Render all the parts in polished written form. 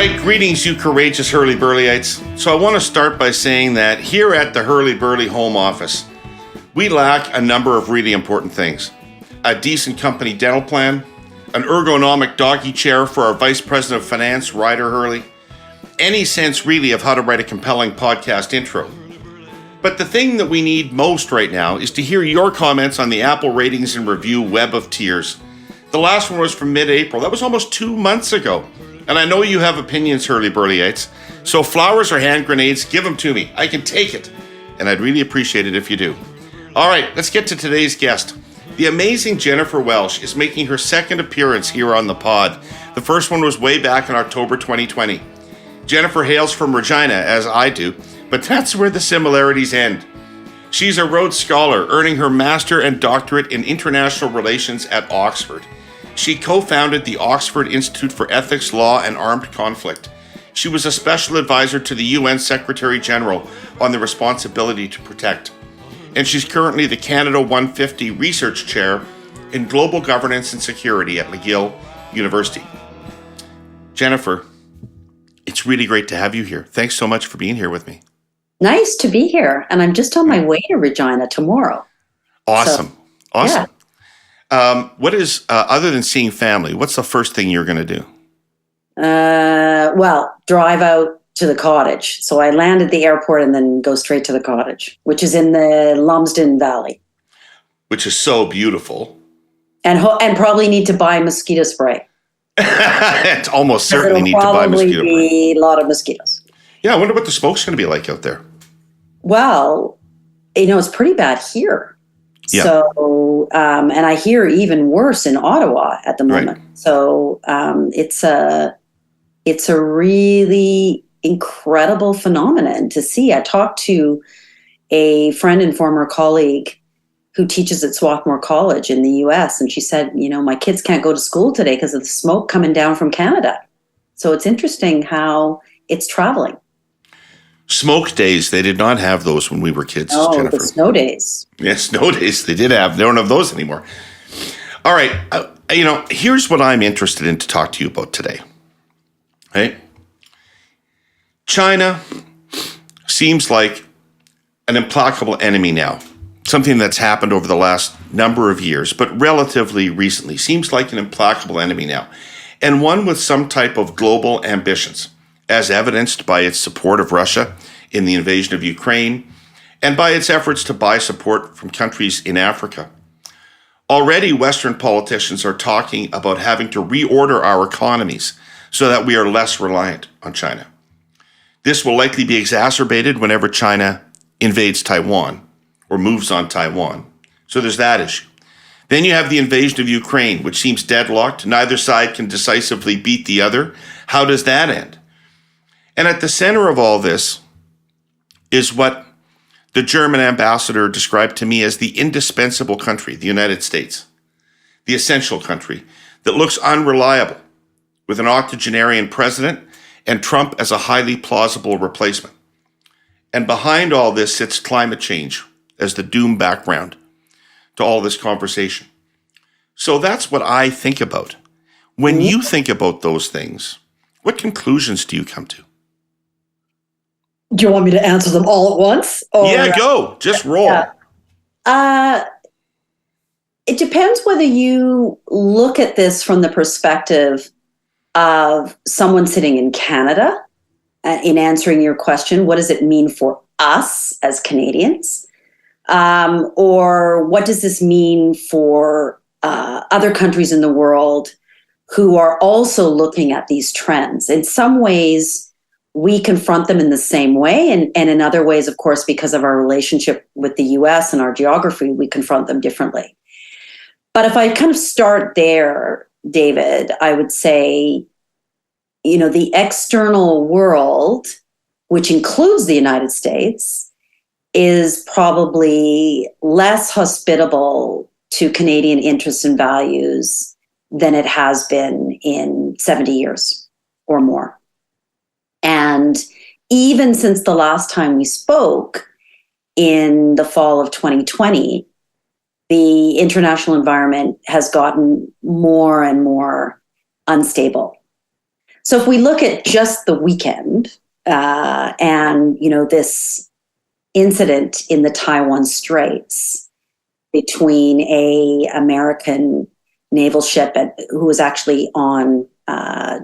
right, greetings, you courageous Herle Burlyites. So I want to start by saying that here at the Herle Burly home office, we lack a number of really important things. A decent company dental plan, an ergonomic doggy chair for our Vice President of Finance, Ryder Herle, any sense really of how to write a compelling podcast intro. But the thing that we need most right now is to hear your comments on the Apple Ratings and Review Web of Tears. The last one was from mid-April. That was almost 2 months ago. And I know you have opinions, Herle Burlyites. So flowers or hand grenades, give them to me. I can take it. And I'd really appreciate it if you do. All right, let's get to today's guest. The amazing Jennifer Welsh is making her second appearance here on the pod. The first one was way back in October 2020. Jennifer hails from Regina, as I do, but that's where the similarities end. She's a Rhodes Scholar, earning her Master and Doctorate in International Relations at Oxford. She co-founded the Oxford Institute for Ethics, Law, and Armed Conflict. She was a special advisor to the UN Secretary General on the responsibility to protect. And she's currently the Canada 150 Research Chair in Global Governance and Security at McGill University. Jennifer, it's really great to have you here. Thanks so much for being here with me. Nice to be here. And I'm just on my way to Regina tomorrow. Awesome. So, awesome. Yeah. What is, other than seeing family, what's the first thing you're going to do? Well, drive out to the cottage. So I land at the airport and then go straight to the cottage, which is in the Lumsden Valley. Which is so beautiful. And probably need to buy mosquito spray. It's almost certainly need to buy mosquito spray. Probably be a lot of mosquitoes. Yeah, I wonder what the smoke's going to be like out there. Well, it's pretty bad here. Yeah. So, and I hear even worse in Ottawa at the moment. Right. So it's a really incredible phenomenon to see. I talked to a friend and former colleague who teaches at Swarthmore College in the US, and she said, my kids can't go to school today because of the smoke coming down from Canada. So it's interesting how it's traveling. Smoke days, they did not have those when we were kids, Jennifer. The snow days. Yeah, snow days, they did have. They don't have those anymore. All right, here's what I'm interested in to talk to you about today. Right? China seems like an implacable enemy now. Something that's happened over the last number of years, but relatively recently. Seems like an implacable enemy now. And one with some type of global ambitions, as evidenced by its support of Russia in the invasion of Ukraine, and by its efforts to buy support from countries in Africa. Already, Western politicians are talking about having to reorder our economies so that we are less reliant on China. This will likely be exacerbated whenever China invades Taiwan or moves on Taiwan. So there's that issue. Then you have the invasion of Ukraine, which seems deadlocked. Neither side can decisively beat the other. How does that end? And at the center of all this is what the German ambassador described to me as the indispensable country, the United States, the essential country that looks unreliable, with an octogenarian president and Trump as a highly plausible replacement. And behind all this sits climate change as the doom background to all this conversation. So that's what I think about. When you think about those things, what conclusions do you come to? Do you want me to answer them all at once? Yeah, go. Just roll. Yeah. It depends whether you look at this from the perspective of someone sitting in Canada in answering your question. What does it mean for us as Canadians? Or what does this mean for other countries in the world who are also looking at these trends? In some ways, we confront them in the same way. And in other ways, of course, because of our relationship with the US and our geography, we confront them differently. But if I kind of start there, David, I would say, the external world, which includes the United States, is probably less hospitable to Canadian interests and values than it has been in 70 years or more. And even since the last time we spoke in the fall of 2020, the international environment has gotten more and more unstable. So if we look at just the weekend and, this incident in the Taiwan Straits between a American naval ship who was actually on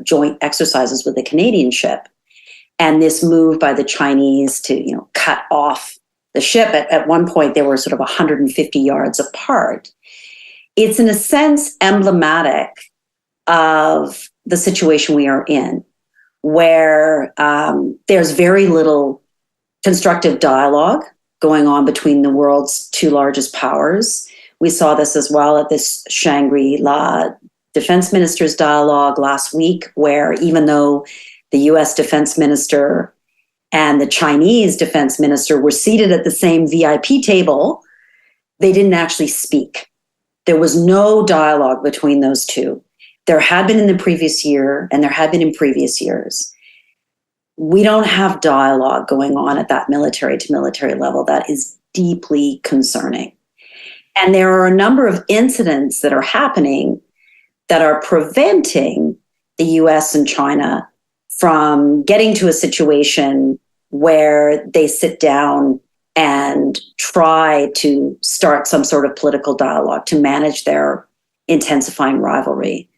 joint exercises with a Canadian ship, and this move by the Chinese to, cut off the ship. At one point, they were sort of 150 yards apart. It's in a sense emblematic of the situation we are in, where there's very little constructive dialogue going on between the world's two largest powers. We saw this as well at this Shangri-La defense ministers dialogue last week, where even though the US defense minister and the Chinese defense minister were seated at the same VIP table, they didn't actually speak. There was no dialogue between those two. There had been in the previous year, and there had been in previous years. We don't have dialogue going on at that military to military level. That is deeply concerning. And there are a number of incidents that are happening that are preventing the US and China from getting to a situation where they sit down and try to start some sort of political dialogue to manage their intensifying rivalry.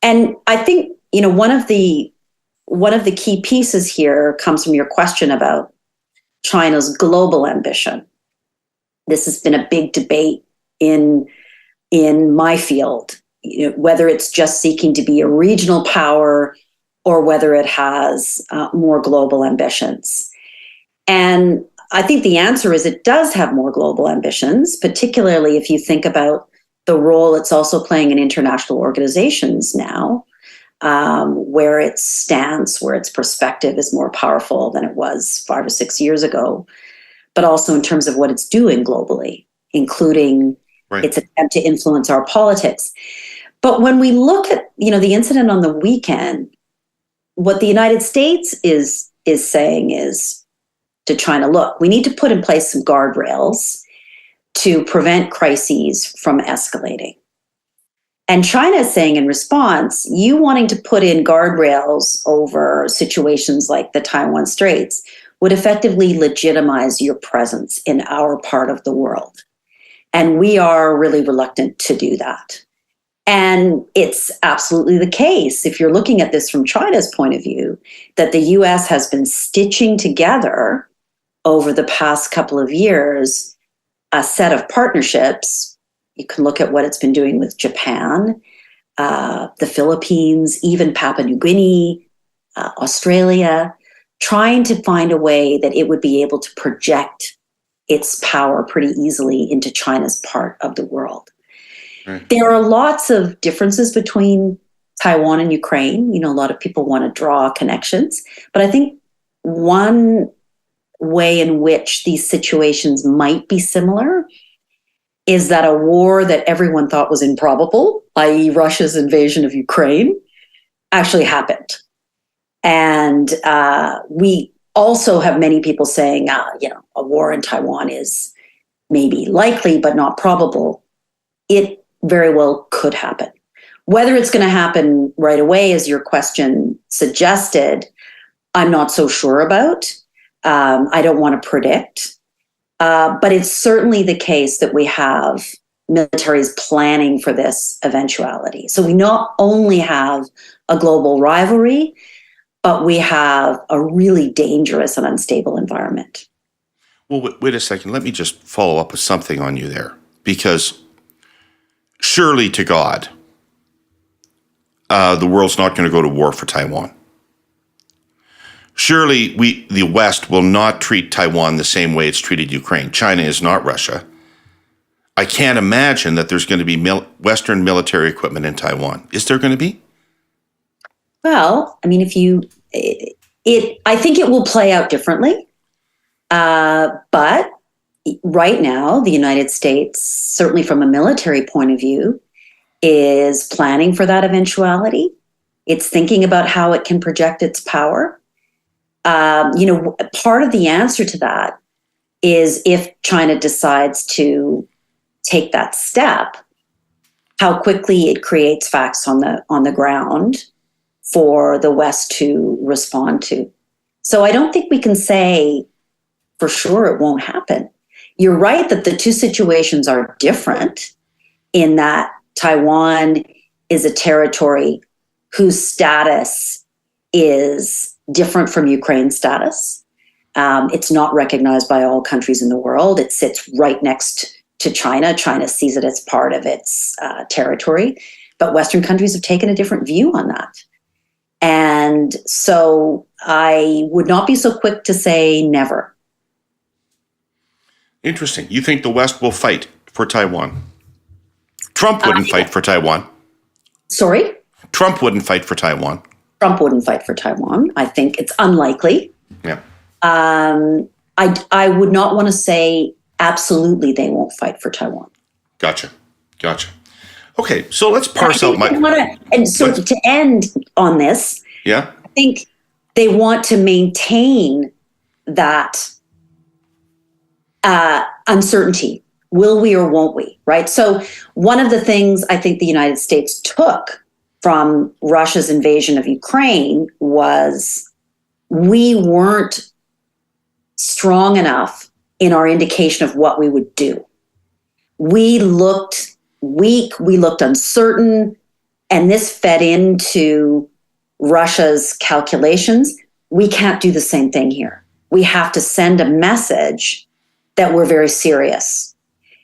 And I think, one of the key pieces here comes from your question about China's global ambition. This has been a big debate in my field, whether it's just seeking to be a regional power or whether it has more global ambitions. And I think the answer is it does have more global ambitions, particularly if you think about the role it's also playing in international organizations now, where its stance, where its perspective is more powerful than it was 5 or 6 years ago, but also in terms of what it's doing globally, including its attempt to influence our politics. But when we look at, the incident on the weekend, what the United States is saying is to China, look, we need to put in place some guardrails to prevent crises from escalating. And China is saying in response, you wanting to put in guardrails over situations like the Taiwan Straits would effectively legitimize your presence in our part of the world. And we are really reluctant to do that. And it's absolutely the case, if you're looking at this from China's point of view, that the US has been stitching together over the past couple of years a set of partnerships. You can look at what it's been doing with Japan, the Philippines, even Papua New Guinea, Australia, trying to find a way that it would be able to project its power pretty easily into China's part of the world. Right. There are lots of differences between Taiwan and Ukraine. A lot of people want to draw connections, but I think one way in which these situations might be similar is that a war that everyone thought was improbable, i.e. Russia's invasion of Ukraine, actually happened. And we also have many people saying, a war in Taiwan is maybe likely, but not probable. It very well could happen. Whether it's going to happen right away, as your question suggested, I'm not so sure about. I don't want to predict. But it's certainly the case that we have militaries planning for this eventuality. So we not only have a global rivalry, but we have a really dangerous and unstable environment. Well, wait a second. Let me just follow up with something on you there. Because surely to God, the world's not going to go to war for Taiwan. Surely the West will not treat Taiwan the same way it's treated Ukraine. China is not Russia. I can't imagine that there's going to be Western military equipment in Taiwan. Is there going to be? Well, I mean, I think it will play out differently. But right now, the United States, certainly from a military point of view, is planning for that eventuality. It's thinking about how it can project its power. Part of the answer to that is if China decides to take that step, how quickly it creates facts on the ground for the West to respond to. So I don't think we can say for sure it won't happen. You're right that the two situations are different in that Taiwan is a territory whose status is different from Ukraine's status. It's not recognized by all countries in the world. It sits right next to China. China sees it as part of its territory. But Western countries have taken a different view on that. And so I would not be so quick to say never. Interesting. You think the West will fight for Taiwan? Trump wouldn't fight for Taiwan. Sorry? Trump wouldn't fight for Taiwan. Trump wouldn't fight for Taiwan. I think it's unlikely. Yeah. I would not want to say absolutely they won't fight for Taiwan. Gotcha. Okay, so let's parse out to end on this, yeah, I think they want to maintain that uncertainty. Will we or won't we, right? So one of the things I think the United States took from Russia's invasion of Ukraine was we weren't strong enough in our indication of what we would do. We looked weak, we looked uncertain, and this fed into Russia's calculations. We can't do the same thing here. We have to send a message that we're very serious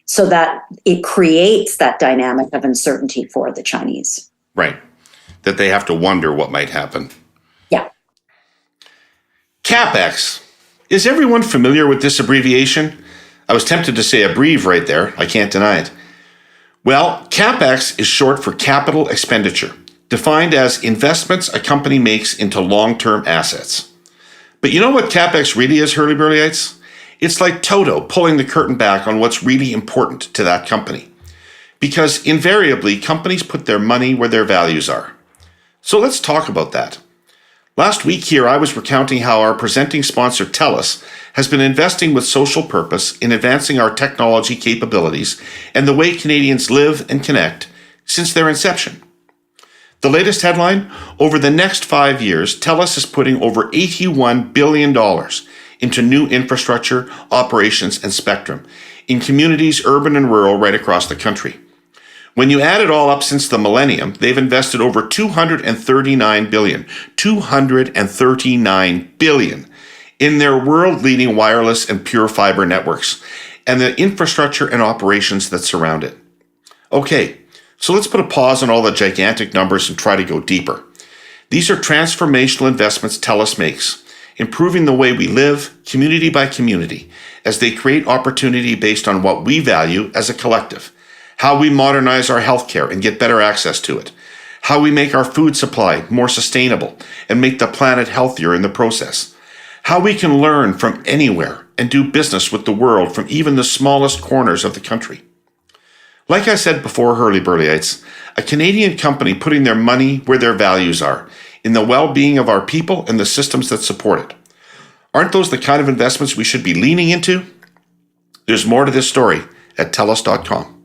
so that it creates that dynamic of uncertainty for the Chinese. Right. That they have to wonder what might happen. Yeah. CapEx. Is everyone familiar with this abbreviation? I was tempted to say abbrev right there. I can't deny it. Well, CapEx is short for capital expenditure, defined as investments a company makes into long-term assets. But you know what CapEx really is, Herle Burlyites? It's like Toto pulling the curtain back on what's really important to that company. Because invariably, companies put their money where their values are. So let's talk about that. Last week here, I was recounting how our presenting sponsor, TELUS, has been investing with social purpose in advancing our technology capabilities and the way Canadians live and connect since their inception. The latest headline, over the next 5 years, TELUS is putting over $81 billion into new infrastructure, operations, and spectrum in communities, urban and rural, right across the country. When you add it all up since the millennium, they've invested over $239 billion in their world-leading wireless and pure fiber networks and the infrastructure and operations that surround it. Okay, so let's put a pause on all the gigantic numbers and try to go deeper. These are transformational investments TELUS makes, improving the way we live, community by community, as they create opportunity based on what we value as a collective. How we modernize our healthcare and get better access to it. How we make our food supply more sustainable and make the planet healthier in the process. How we can learn from anywhere and do business with the world from even the smallest corners of the country. Like I said before, Herle Burlyites, a Canadian company putting their money where their values are, in the well-being of our people and the systems that support it. Aren't those the kind of investments we should be leaning into? There's more to this story at TELUS.com.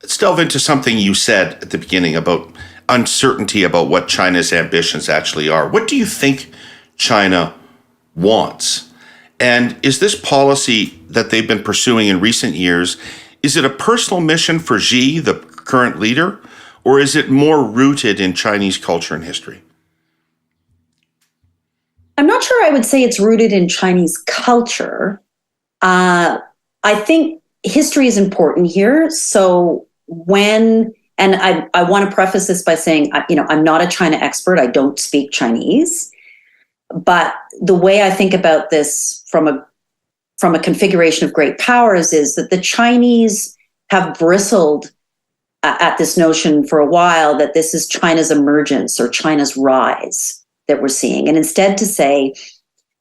Let's delve into something you said at the beginning about uncertainty about what China's ambitions actually are. What do you think China wants? And is this policy that they've been pursuing in recent years, is it a personal mission for Xi, the current leader, or is it more rooted in Chinese culture and history? I'm not sure I would say it's rooted in Chinese culture. I think history is important here. So I want to preface this by saying, I'm not a China expert. I don't speak Chinese. But the way I think about this from a configuration of great powers is that the Chinese have bristled at this notion for a while that this is China's emergence or China's rise that we're seeing. And instead to say,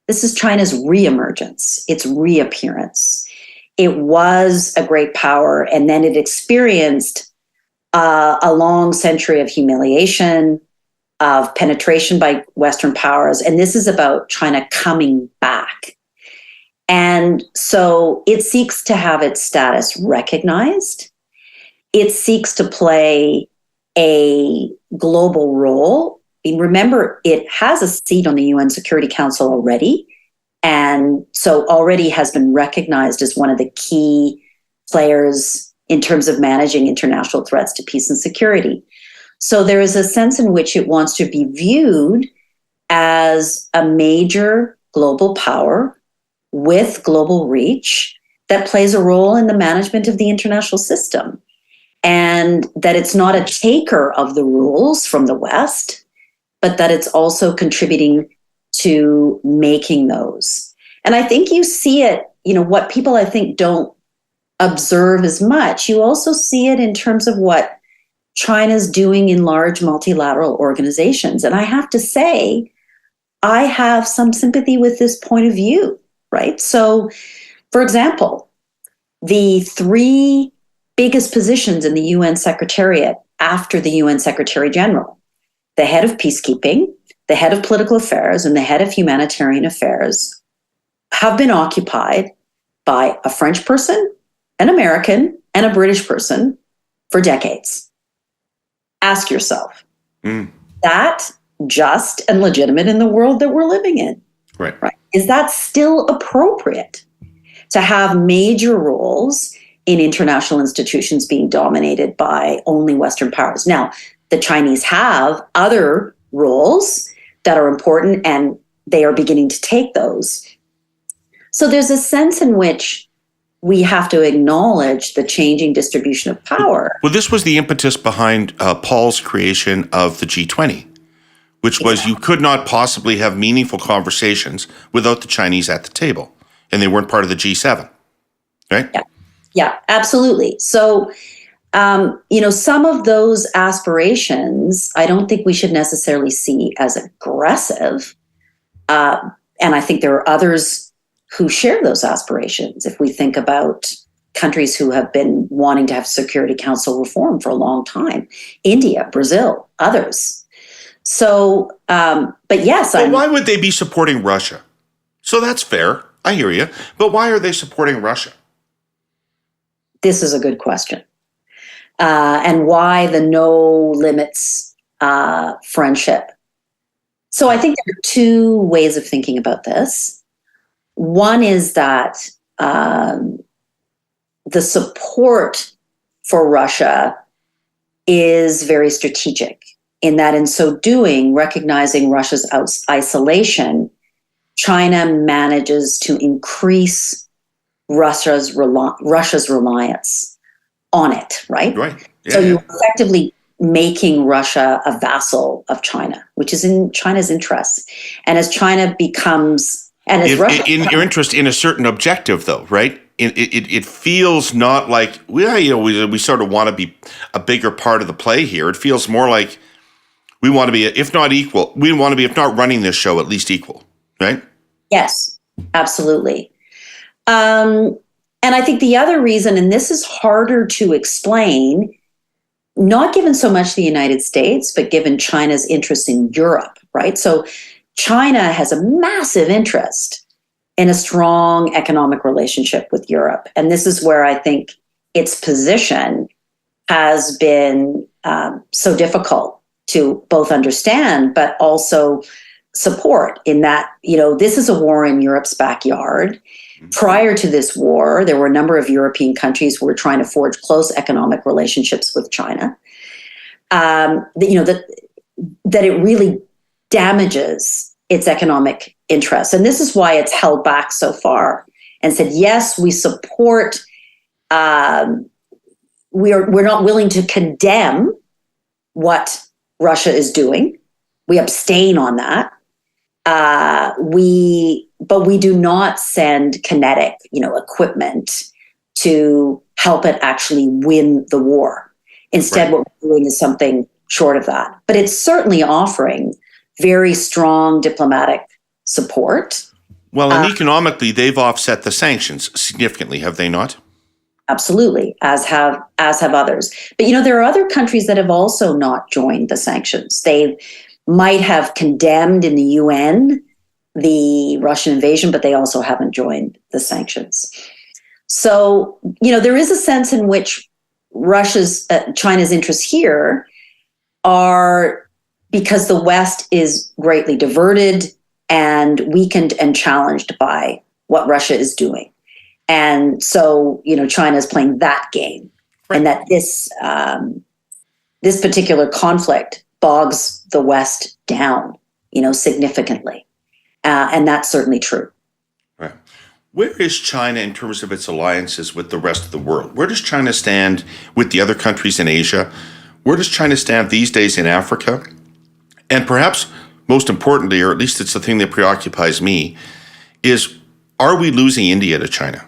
this is China's reemergence, its reappearance. It was a great power, and then it experienced a long century of humiliation, of penetration by Western powers, and this is about China coming back. And so it seeks to have its status recognized. It seeks to play a global role, remember, it has a seat on the UN Security Council already, and so already has been recognized as one of the key players in terms of managing international threats to peace and security. So there is a sense in which it wants to be viewed as a major global power with global reach that plays a role in the management of the international system, and that it's not a taker of the rules from the West, but that it's also contributing to making those. And I think you see it, what people I think don't observe as much, you also see it in terms of what China's doing in large multilateral organizations. And I have to say, I have some sympathy with this point of view, right? So, for example, the 3 biggest positions in the UN Secretariat after the UN Secretary General, the head of peacekeeping, the head of political affairs, and the head of humanitarian affairs, have been occupied by a French person, an American, and a British person for decades. Ask yourself, that just and legitimate in the world that we're living in? Right. Is that still appropriate to have major roles in international institutions being dominated by only Western powers? Now, the Chinese have other roles that are important, and they are beginning to take those. So there's a sense in which we have to acknowledge the changing distribution of power. Well, this was the impetus behind Paul's creation of the G20, which was you could not possibly have meaningful conversations without the Chinese at the table, and they weren't part of the G7, right? Yeah, absolutely. So, some of those aspirations, I don't think we should necessarily see as aggressive. And I think there are others who share those aspirations. If we think about countries who have been wanting to have Security Council reform for a long time, India, Brazil, others. So, but yes. Well, why would they be supporting Russia? So that's fair. I hear you. But why are they supporting Russia? This is a good question. And why the no limits friendship? So I think there are 2 ways of thinking about this. One is that the support for Russia is very strategic, in that in so doing, recognizing Russia's isolation, China manages to increase Russia's reliance on it, right? Right. Yeah, so you're effectively making Russia a vassal of China, which is in China's interests. And as China becomes, and as Russia in your interest in a certain objective, though, right? It feels not like we sort of want to be a bigger part of the play here. It feels more like we want to be, if not equal, we want to be, if not running this show, at least equal, right? Yes, absolutely. And I think the other reason, and this is harder to explain, not given so much the United States, but given China's interest in Europe, right? So China has a massive interest in a strong economic relationship with Europe. And this is where I think its position has been so difficult to both understand, but also support, in that, this is a war in Europe's backyard. Prior to this war, there were a number of European countries who were trying to forge close economic relationships with China. That it really damages its economic interests. And this is why it's held back so far and said, yes, we support, we're not willing to condemn what Russia is doing. We abstain on that. But we do not send kinetic, equipment to help it actually win the war. Instead, What we're doing is something short of that. But it's certainly offering very strong diplomatic support. Well, and economically, they've offset the sanctions significantly, have they not? Absolutely, as have others. But there are other countries that have also not joined the sanctions. They might have condemned in the UN the Russian invasion, but they also haven't joined the sanctions. So, there is a sense in which China's interests here are because the West is greatly diverted and weakened and challenged by what Russia is doing. And so, China is playing that game. Right. And that this particular conflict bogs the West down, significantly. And that's certainly true. Right. Where is China in terms of its alliances with the rest of the world? Where does China stand with the other countries in Asia? Where does China stand these days in Africa? And perhaps most importantly, or at least it's the thing that preoccupies me, is are we losing India to China?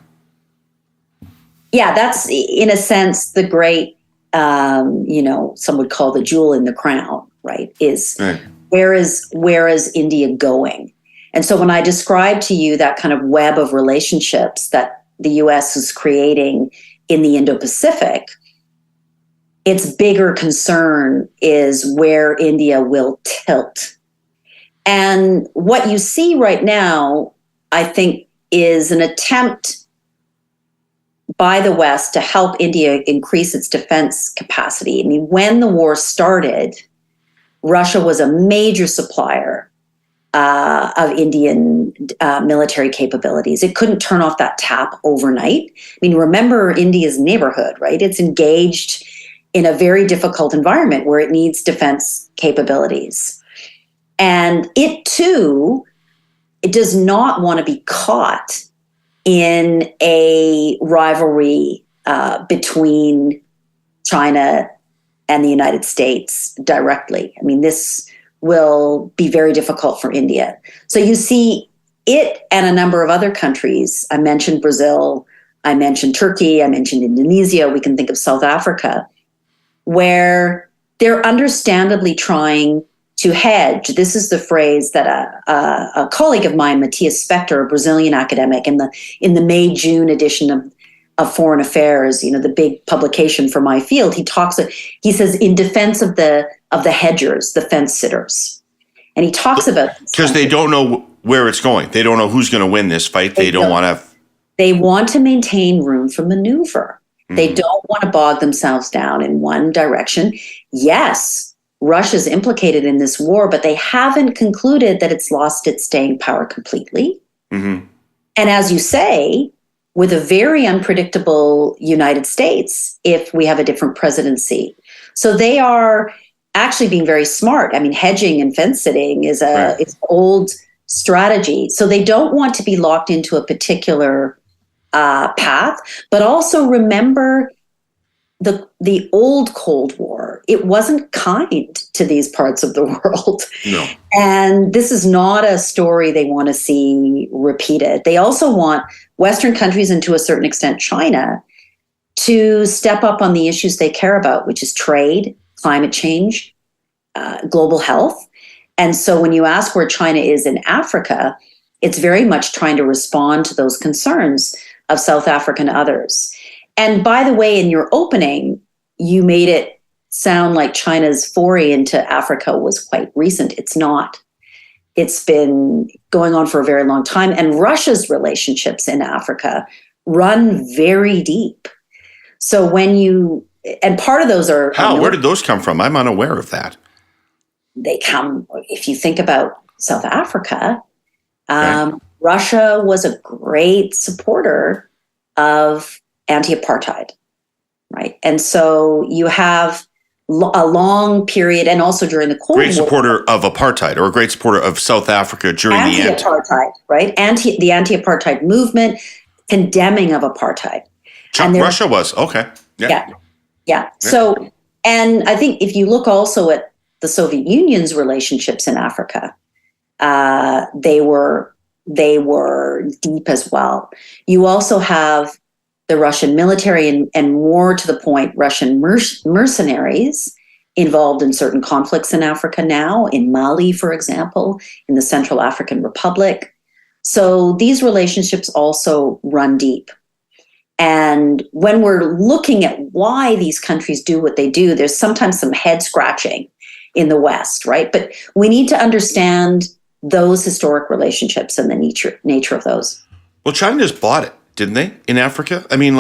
Yeah, that's in a sense the great, some would call the jewel in the crown, right? Right. Where is India going? And so when I describe to you that kind of web of relationships that the U.S. is creating in the Indo-Pacific, its bigger concern is where India will tilt. And what you see right now, I think, is an attempt by the West to help India increase its defense capacity. I mean, when the war started, Russia was a major supplier of Indian military capabilities. It couldn't turn off that tap overnight. I mean, remember India's neighborhood, right? It's engaged in a very difficult environment where it needs defense capabilities. And it does not want to be caught in a rivalry between China and the United States directly. I mean, this will be very difficult for India. So you see it and a number of other countries. I mentioned Brazil, I mentioned Turkey, I mentioned Indonesia, we can think of South Africa, where they're understandably trying to hedge. This is the phrase that a colleague of mine, Matthias Spector, a Brazilian academic, in the May-June edition of Foreign Affairs, the big publication for my field, he says in defense of the hedgers, the fence sitters. And he talks about because they don't know where it's going. They don't know who's going to win this fight. They don't want to. They want to maintain room for maneuver. Mm-hmm. They don't want to bog themselves down in one direction. Yes, Russia's implicated in this war, but they haven't concluded that it's lost its staying power completely. Mm-hmm. And as you say, with a very unpredictable United States, if we have a different presidency. So they are actually being very smart. I mean, hedging and fence sitting is it's an old strategy. So they don't want to be locked into a particular path, but also remember the old Cold War. It wasn't kind to these parts of the world. No. And this is not a story they want to see repeated. They also want Western countries, and to a certain extent China, to step up on the issues they care about, which is trade, climate change, global health. And so when you ask where China is in Africa, it's very much trying to respond to those concerns of South Africa and others. And by the way, in your opening, you made it sound like China's foray into Africa was quite recent. It's not. It's been going on for a very long time. And Russia's relationships in Africa run very deep. So and part of those are... Where did those come from? I'm unaware of that. They come, if you think about South Africa, Russia was a great supporter of anti-apartheid, right? And so you have a long period, and also during the Cold War. Great supporter of apartheid, or a great supporter of South Africa during the anti-apartheid, right? The anti-apartheid movement, condemning of apartheid. Russia was, okay. Yeah. So, and I think if you look also at the Soviet Union's relationships in Africa, they were deep as well. You also have the Russian military and more to the point, Russian mercenaries involved in certain conflicts in Africa now, in Mali, for example, in the Central African Republic. So these relationships also run deep. And when we're looking at why these countries do what they do, there's sometimes some head scratching in the West, right? But we need to understand those historic relationships and the nature of those. Well, China just bought it, didn't they, in Africa? I mean,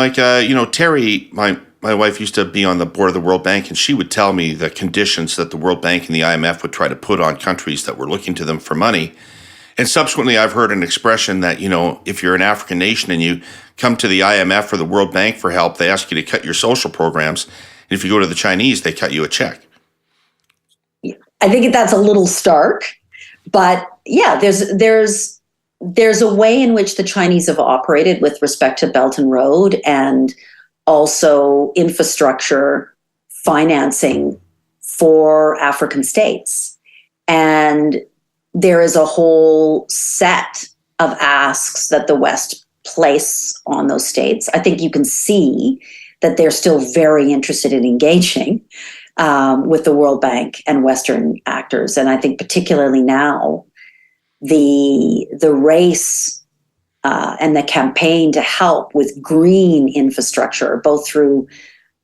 Terry, my my wife used to be on the board of the World Bank, and she would tell me the conditions that the World Bank and the IMF would try to put on countries that were looking to them for money. And subsequently, I've heard an expression that, if you're an African nation and you come to the IMF or the World Bank for help, they ask you to cut your social programs. And if you go to the Chinese, they cut you a check. I think that's a little stark, but yeah, there's a way in which the Chinese have operated with respect to Belt and Road and also infrastructure financing for African states. And there is a whole set of asks that the West place on those states. I think you can see that they're still very interested in engaging with the World Bank and Western actors. And I think particularly now, the race and the campaign to help with green infrastructure, both through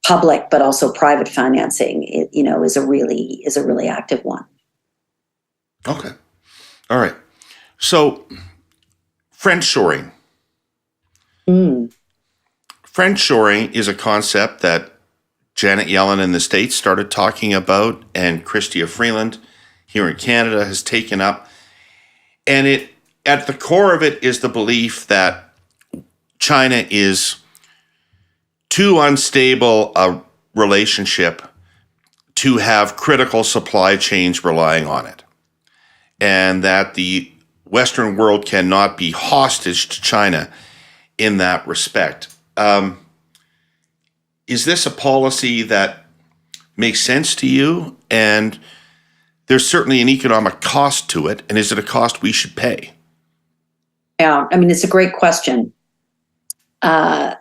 public but also private financing, is a really active one. Okay. All right. So, friendshoring. Friendshoring is a concept that Janet Yellen in the States started talking about, and Chrystia Freeland here in Canada has taken up. And at the core of it is the belief that China is too unstable a relationship to have critical supply chains relying on it, and that the Western world cannot be hostage to China in that respect. Is this a policy that makes sense to you? And there's certainly an economic cost to it. And is it a cost we should pay? Yeah, I mean, it's a great question. I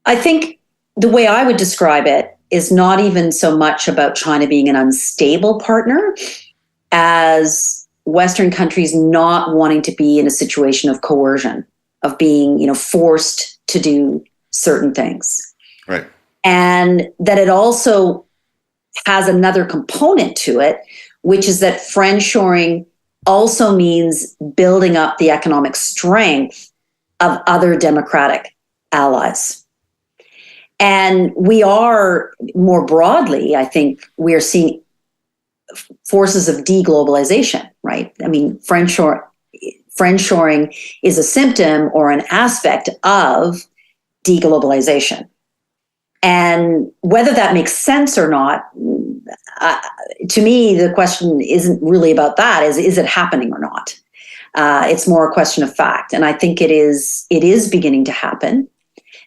think the way I would describe it is not even so much about China being an unstable partner as Western countries not wanting to be in a situation of coercion, of being, forced to do certain things. Right. And that it also has another component to it, which is that friendshoring also means building up the economic strength of other democratic allies. And we are, more broadly, I think, we are seeing forces of deglobalization, right? I mean, friendshoring is a symptom or an aspect of deglobalization. And whether that makes sense or not, to me, the question isn't really about that. Is it happening or not? It's more a question of fact. And I think it is beginning to happen.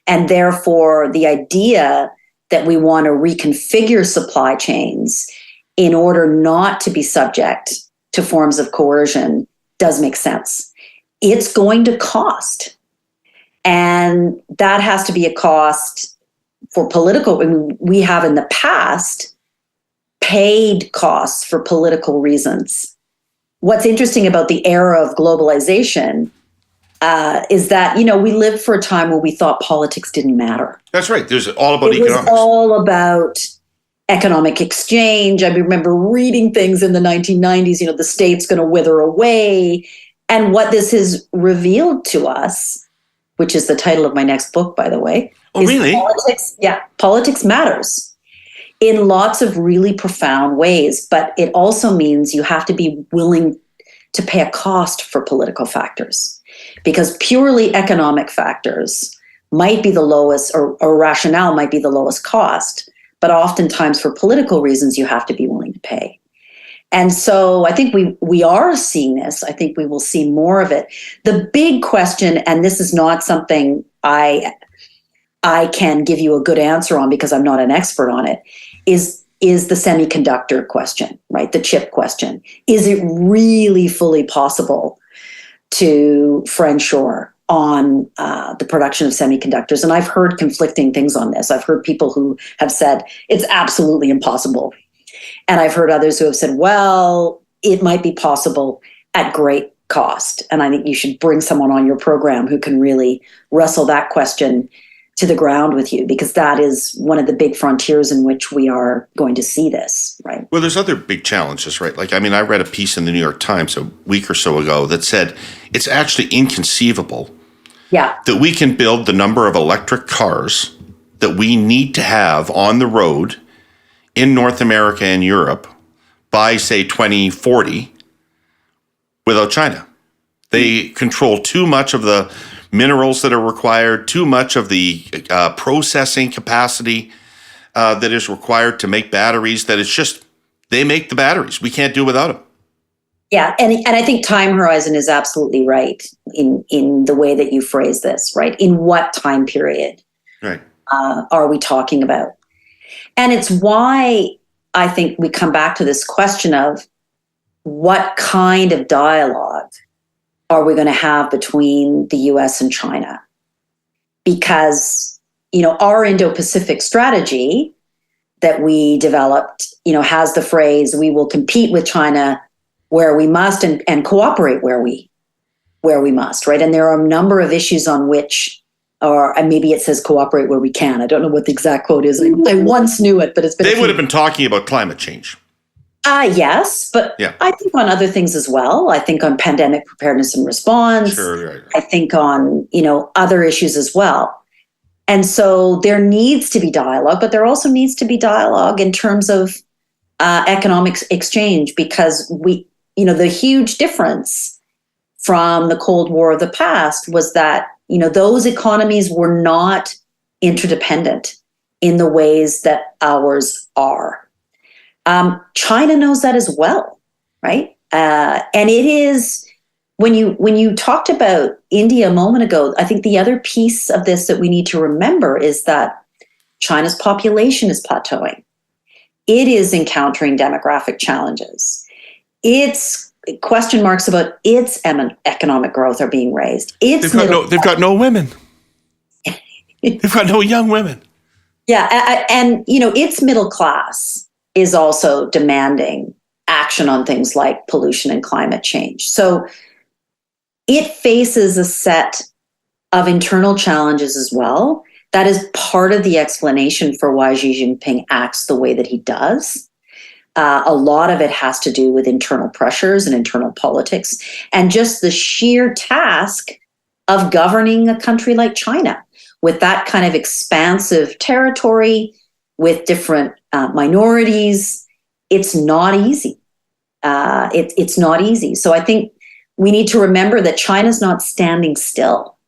And therefore, the idea that we want to reconfigure supply chains in order not to be subject to forms of coercion does make sense. It's going to cost. And that has to be a cost for political. I mean, we have in the past paid costs for political reasons. What's interesting about the era of globalization is that, we lived for a time where we thought politics didn't matter. That's right. There's all about economics. It was all about economic exchange. I remember reading things in the 1990s, the state's going to wither away. And what this has revealed to us, which is the title of my next book, by the way. Oh, really? Politics matters in lots of really profound ways, but it also means you have to be willing to pay a cost for political factors, because purely economic factors might be the lowest, or rationale might be the lowest cost, but oftentimes for political reasons, you have to be willing to pay. And so I think we are seeing this. I think we will see more of it. The big question, and this is not something I can give you a good answer on because I'm not an expert on it, is the semiconductor question, right? The chip question. Is it really fully possible to friendshore on the production of semiconductors? And I've heard conflicting things on this. I've heard people who have said it's absolutely impossible. And I've heard others who have said, well, it might be possible at great cost. And I think you should bring someone on your program who can really wrestle that question to the ground with you, because that is one of the big frontiers in which we are going to see this, right? Well, there's other big challenges, right? I read a piece in the New York Times a week or so ago that said it's actually inconceivable Yeah. that we can build the number of electric cars that we need to have on the road in North America and Europe by, say, 2040 without China. They control too much of the minerals that are required, too much of the processing capacity that is required to make batteries, that it's just, they make the batteries. We can't do without them. Yeah, and I think time horizon is absolutely right in the way that you phrase this, right? In what time period are we talking about? And it's why I think we come back to this question of what kind of dialogue are we going to have between the US and China? Because, our Indo-Pacific strategy that we developed, has the phrase, we will compete with China where we must and cooperate where we must, right? And there are a number of issues on which, and maybe it says cooperate where we can. I don't know what the exact quote is. I once knew it, but it's been. They would have been talking about climate change. Yes, but yeah. I think on other things as well. I think on pandemic preparedness and response. Sure, right. I think on, other issues as well. And so there needs to be dialogue, but there also needs to be dialogue in terms of economic exchange, because the huge difference from the Cold War of the past was that, those economies were not interdependent in the ways that ours are. China knows that as well, right? And it is, when you talked about India a moment ago, I think the other piece of this that we need to remember is that China's population is plateauing. It is encountering demographic challenges. Its question marks about its economic growth are being raised. They've got no women. They've got no young women. Yeah, and its middle class is also demanding action on things like pollution and climate change. So it faces a set of internal challenges as well. That is part of the explanation for why Xi Jinping acts the way that he does. A lot of it has to do with internal pressures and internal politics, and just the sheer task of governing a country like China with that kind of expansive territory, with different minorities. It's not easy. It's not easy. So I think we need to remember that China's not standing still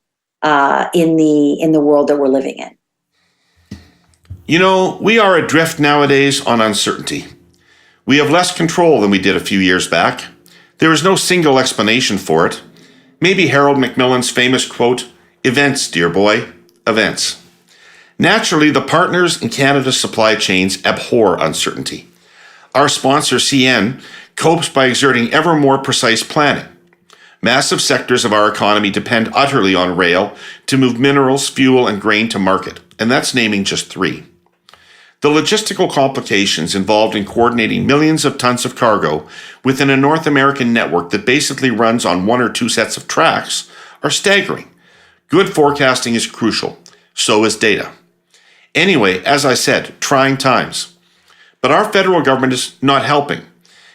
in the world that we're living in. We are adrift nowadays on uncertainty. We have less control than we did a few years back. There is no single explanation for it. Maybe Harold Macmillan's famous quote, "Events, dear boy, events." Naturally, the partners in Canada's supply chains abhor uncertainty. Our sponsor, CN, copes by exerting ever more precise planning. Massive sectors of our economy depend utterly on rail to move minerals, fuel, and grain to market, and that's naming just three. The logistical complications involved in coordinating millions of tons of cargo within a North American network that basically runs on one or two sets of tracks are staggering. Good forecasting is crucial. So is data. Anyway, as I said, trying times. But our federal government is not helping.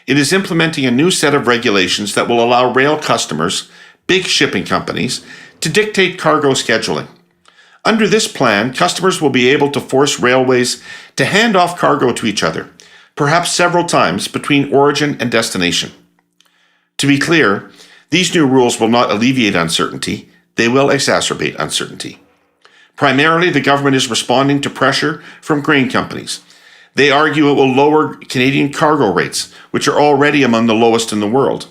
It is implementing a new set of regulations that will allow rail customers, big shipping companies, to dictate cargo scheduling. Under this plan, customers will be able to force railways to hand off cargo to each other, perhaps several times between origin and destination. To be clear, these new rules will not alleviate uncertainty, they will exacerbate uncertainty. Primarily, the government is responding to pressure from grain companies. They argue it will lower Canadian cargo rates, which are already among the lowest in the world.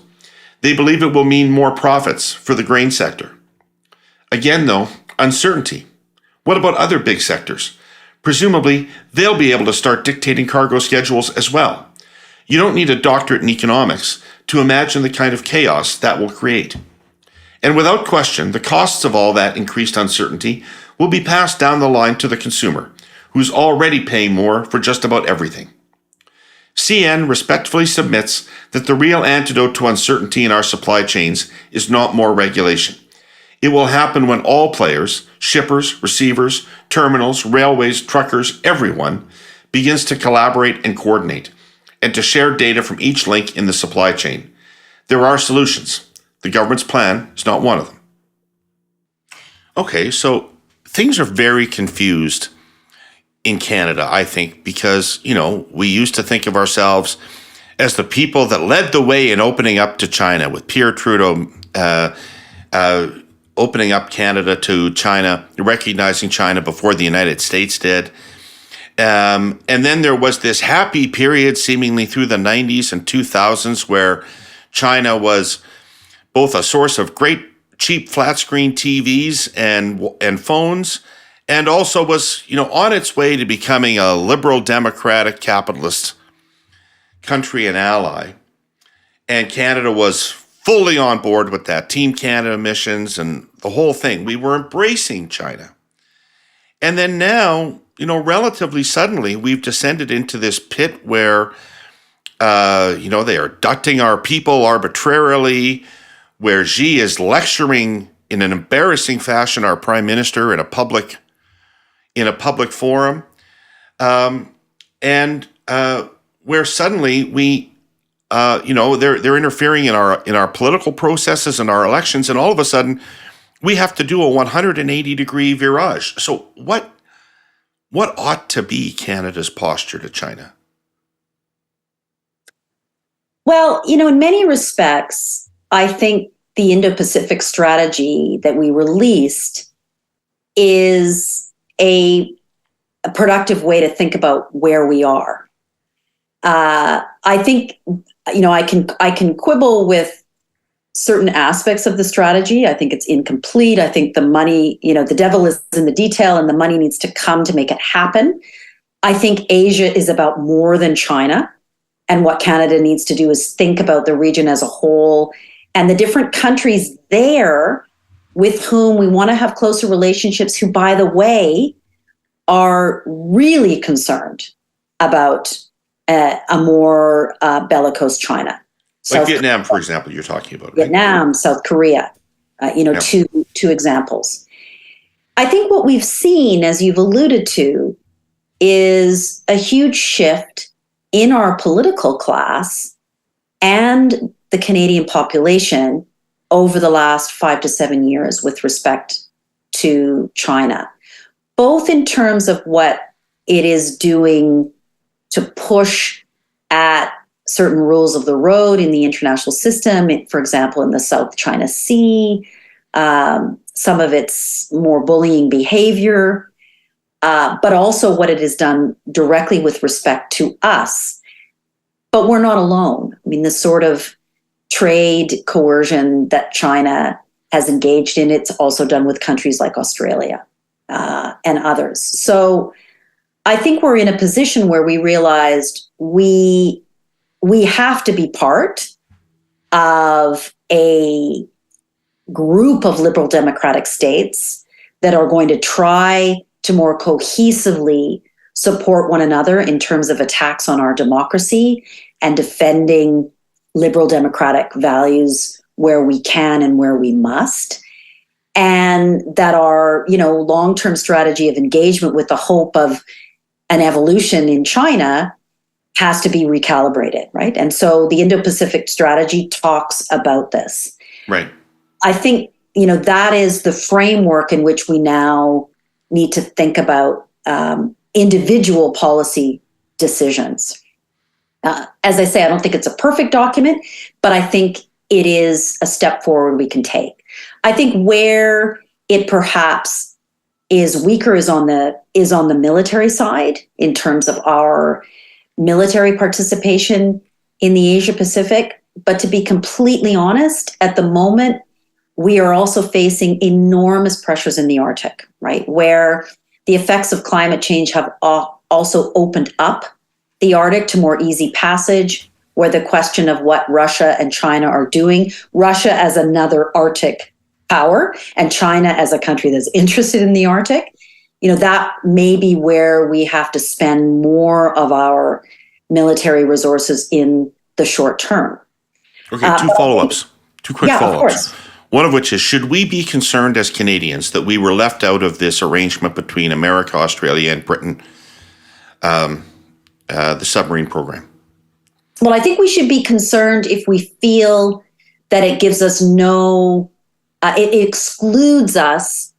They believe it will mean more profits for the grain sector. Again, though, uncertainty. What about other big sectors? Presumably, they'll be able to start dictating cargo schedules as well. You don't need a doctorate in economics to imagine the kind of chaos that will create. And without question, the costs of all that increased uncertainty will be passed down the line to the consumer, who's already paying more for just about everything. CN respectfully submits that the real antidote to uncertainty in our supply chains is not more regulation. It will happen when all players, shippers, receivers, terminals, railways, truckers, everyone, begins to collaborate and coordinate, and to share data from each link in the supply chain. There are solutions. The government's plan is not one of them. Okay, so things are very confused in Canada, I think, because, we used to think of ourselves as the people that led the way in opening up to China, with Pierre Trudeau opening up Canada to China, recognizing China before the United States did. And then there was this happy period seemingly through the 90s and 2000s where China was both a source of great cheap flat screen TVs and phones, and also was, on its way to becoming a liberal democratic capitalist country and ally. And Canada was fully on board with that, Team Canada missions and the whole thing. We were embracing China. And then now, relatively suddenly, we've descended into this pit where, they are ducting our people arbitrarily, where Xi is lecturing in an embarrassing fashion our prime minister in a public forum, and where suddenly we, they're interfering in our political processes and our elections, and all of a sudden we have to do a 180-degree virage. So what ought to be Canada's posture to China? Well, in many respects, I think the Indo-Pacific strategy that we released is a productive way to think about where we are. I think, I can quibble with certain aspects of the strategy. I think it's incomplete. I think the money, the devil is in the detail, and the money needs to come to make it happen. I think Asia is about more than China. And what Canada needs to do is think about the region as a whole and the different countries there with whom we want to have closer relationships, who, by the way, are really concerned about a more bellicose China. Like Vietnam, for example, you're talking about. Vietnam, right? South Korea, two examples. I think what we've seen, as you've alluded to, is a huge shift in our political class and the Canadian population over the last 5 to 7 years with respect to China, both in terms of what it is doing to push at certain rules of the road in the international system, for example, in the South China Sea, some of its more bullying behavior, but also what it has done directly with respect to us. But we're not alone. I mean, the sort of trade coercion that China has engaged in, it's also done with countries like Australia and others. So I think we're in a position where we realized we have to be part of a group of liberal democratic states that are going to try to more cohesively support one another in terms of attacks on our democracy and defending liberal democratic values where we can and where we must. And that our, long-term strategy of engagement with the hope of an evolution in China has to be recalibrated, right? And so the Indo-Pacific strategy talks about this. Right. I think, that is the framework in which we now need to think about individual policy decisions. As I say, I don't think it's a perfect document, but I think it is a step forward we can take. I think where it perhaps is weaker is on the military side in terms of our military participation in the Asia Pacific. But to be completely honest, at the moment, we are also facing enormous pressures in the Arctic, right? Where the effects of climate change have also opened up the Arctic to more easy passage, where the question of what Russia and China are doing, Russia as another Arctic power and China as a country that's interested in the Arctic, that may be where we have to spend more of our military resources in the short term. Okay, two quick follow-ups. One of which is, should we be concerned as Canadians that we were left out of this arrangement between America, Australia, and Britain, the submarine program? Well, I think we should be concerned if we feel that it gives us it excludes us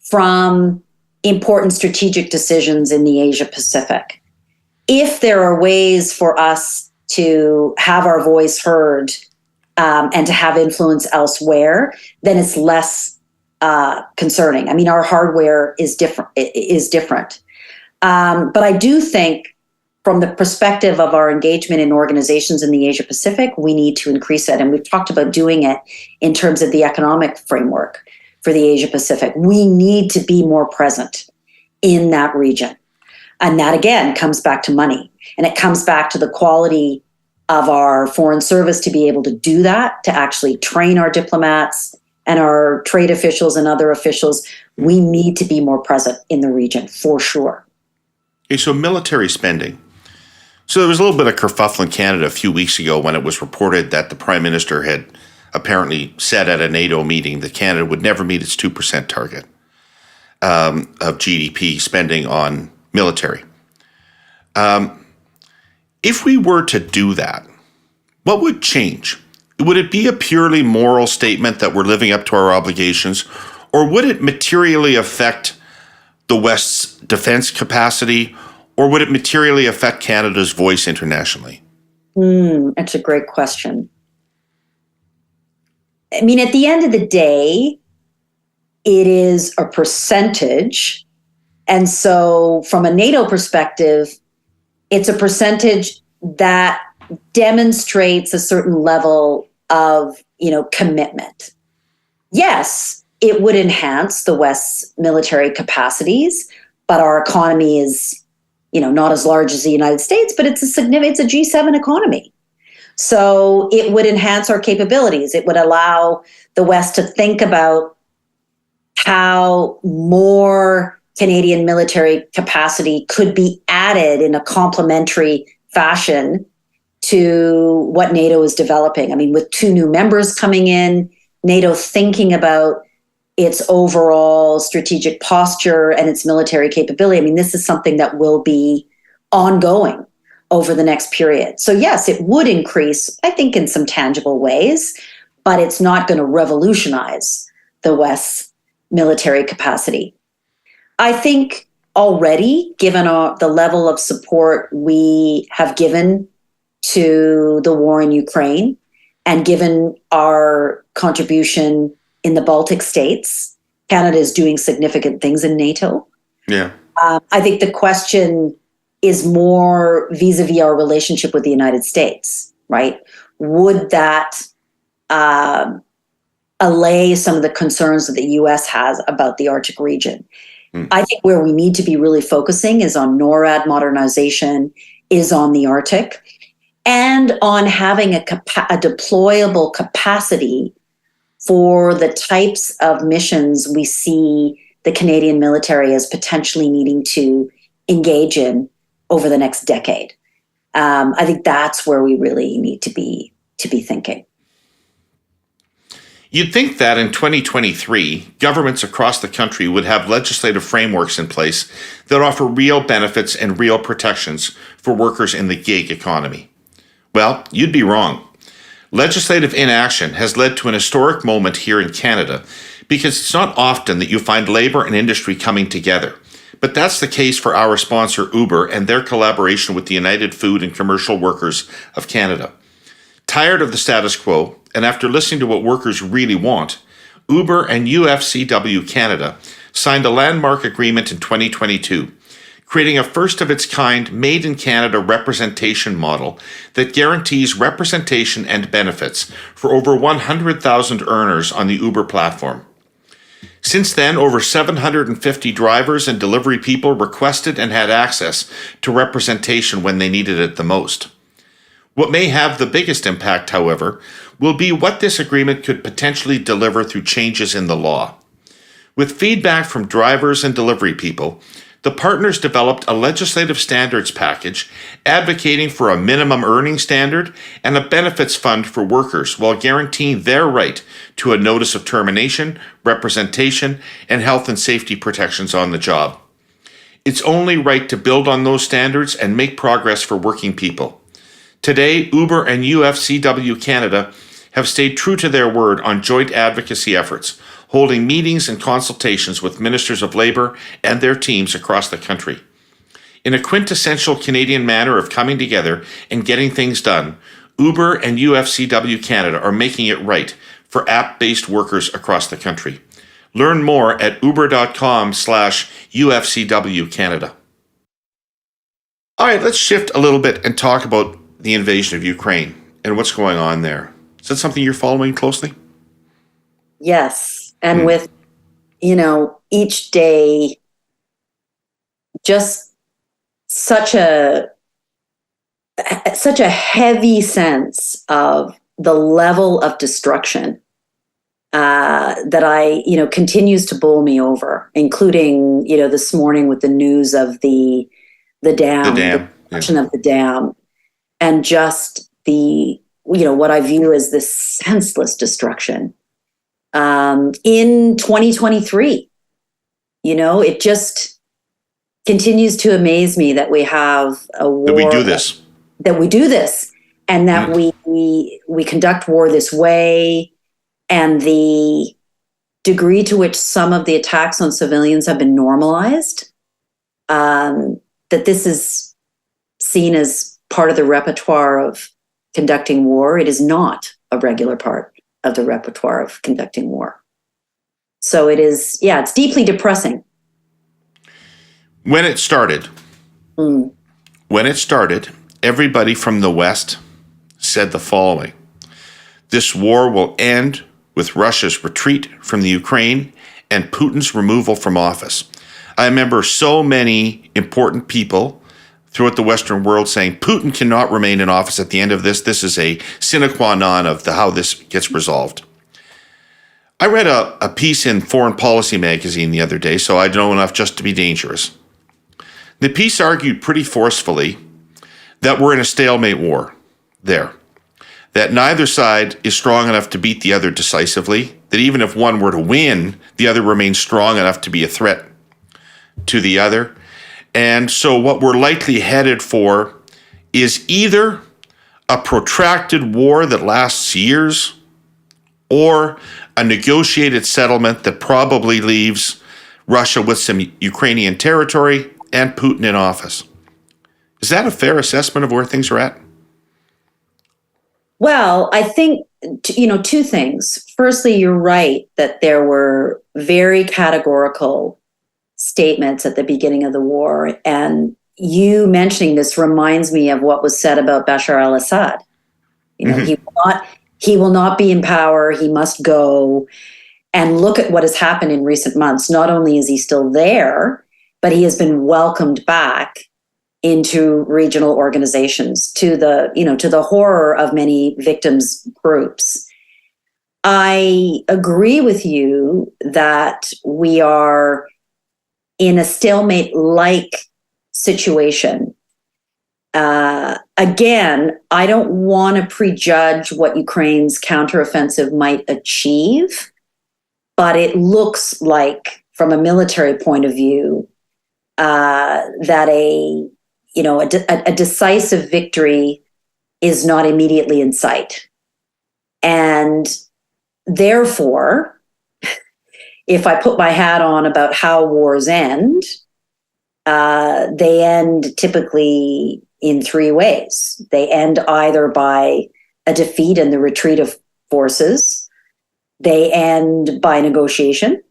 from important strategic decisions in the Asia Pacific. If there are ways for us to have our voice heard and to have influence elsewhere, then it's less concerning. I mean, our hardware is different. But I do think, from the perspective of our engagement in organizations in the Asia Pacific, we need to increase it. And we've talked about doing it in terms of the economic framework for the Asia Pacific. We need to be more present in that region. And that, again, comes back to money. And it comes back to the quality of our foreign service to be able to do that, to actually train our diplomats and our trade officials and other officials. We need to be more present in the region, for sure. Okay, so military spending. So there was a little bit of kerfuffle in Canada a few weeks ago when it was reported that the Prime Minister had apparently said at a NATO meeting that Canada would never meet its 2% target of GDP spending on military. If we were to do that, what would change? Would it be a purely moral statement that we're living up to our obligations, or would it materially affect the West's defense capacity, or would it materially affect Canada's voice internationally? That's a great question. I mean, at the end of the day, it is a percentage. And so from a NATO perspective, it's a percentage that demonstrates a certain level of, commitment. Yes, it would enhance the West's military capacities, but our economy is, not as large as the United States, but it's a G7 economy. So it would enhance our capabilities. It would allow the West to think about how more Canadian military capacity could be added in a complementary fashion to what NATO is developing. I mean, with 2 new members coming in, NATO thinking about its overall strategic posture and its military capability. I mean, this is something that will be ongoing over the next period. So yes, it would increase, I think, in some tangible ways, but it's not going to revolutionize the West's military capacity. I think already, given the level of support we have given to the war in Ukraine, and given our contribution in the Baltic states, Canada is doing significant things in NATO. Yeah. I think the question is more vis-a-vis our relationship with the United States, right? Would that allay some of the concerns that the U.S. has about the Arctic region? I think where we need to be really focusing is on NORAD modernization, is on the Arctic, and on having a deployable capacity for the types of missions we see the Canadian military as potentially needing to engage in over the next decade. I think that's where we really need to be thinking. You'd think that in 2023, governments across the country would have legislative frameworks in place that offer real benefits and real protections for workers in the gig economy. Well, you'd be wrong. Legislative inaction has led to an historic moment here in Canada because it's not often that you find labor and industry coming together. But that's the case for our sponsor Uber and their collaboration with the United Food and Commercial Workers of Canada. Tired of the status quo, and after listening to what workers really want, Uber and UFCW Canada signed a landmark agreement in 2022, creating a first-of-its-kind made-in-Canada representation model that guarantees representation and benefits for over 100,000 earners on the Uber platform. Since then, over 750 drivers and delivery people requested and had access to representation when they needed it the most. What may have the biggest impact, however, will be what this agreement could potentially deliver through changes in the law. With feedback from drivers and delivery people, the partners developed a legislative standards package advocating for a minimum earning standard and a benefits fund for workers while guaranteeing their right to a notice of termination, representation, and health and safety protections on the job. It's only right to build on those standards and make progress for working people. Today, Uber and UFCW Canada have stayed true to their word on joint advocacy efforts, holding meetings and consultations with ministers of labor and their teams across the country. In a quintessential Canadian manner of coming together and getting things done, Uber and UFCW Canada are making it right for app-based workers across the country. Learn more at uber.com/UFCW Canada. All right, let's shift a little bit and talk about the invasion of Ukraine and what's going on there. Is that something you're following closely? Yes. And with, each day, just such a heavy sense of the level of destruction that continues to bowl me over, including, this morning with the news of the dam, the destruction of the dam, and just the, what I view as this senseless destruction. In 2023, it just continues to amaze me that we have a war. That we do this. And that we conduct war this way, and the degree to which some of the attacks on civilians have been normalized, that this is seen as part of the repertoire of conducting war. It is not a regular part of the repertoire of conducting war. So it is, it's deeply depressing. When it started, everybody from the West said the following: this war will end with Russia's retreat from the Ukraine and Putin's removal from office. I remember so many important people throughout the Western world saying Putin cannot remain in office at the end of this. This is a sine qua non of how this gets resolved. I read a piece in Foreign Policy magazine the other day, so I know enough just to be dangerous. The piece argued pretty forcefully that we're in a stalemate war there, that neither side is strong enough to beat the other decisively, that even if one were to win, the other remains strong enough to be a threat to the other. And so what we're likely headed for is either a protracted war that lasts years or a negotiated settlement that probably leaves Russia with some Ukrainian territory and Putin in office. Is that a fair assessment of where things are at? Well, I think, two things. Firstly, you're right that there were very categorical statements at the beginning of the war. And you mentioning this reminds me of what was said about Bashar al-Assad. He will not be in power. He must go. And look at what has happened in recent months. Not only is he still there, but he has been welcomed back into regional organizations, to the horror of many victims groups. I agree with you that we are in a stalemate-like situation. Again, I don't want to prejudge what Ukraine's counteroffensive might achieve, but it looks like, from a military point of view, that a decisive victory is not immediately in sight. And therefore, if I put my hat on about how wars end, they end typically in three ways. They end either by a defeat and the retreat of forces, they end by negotiation,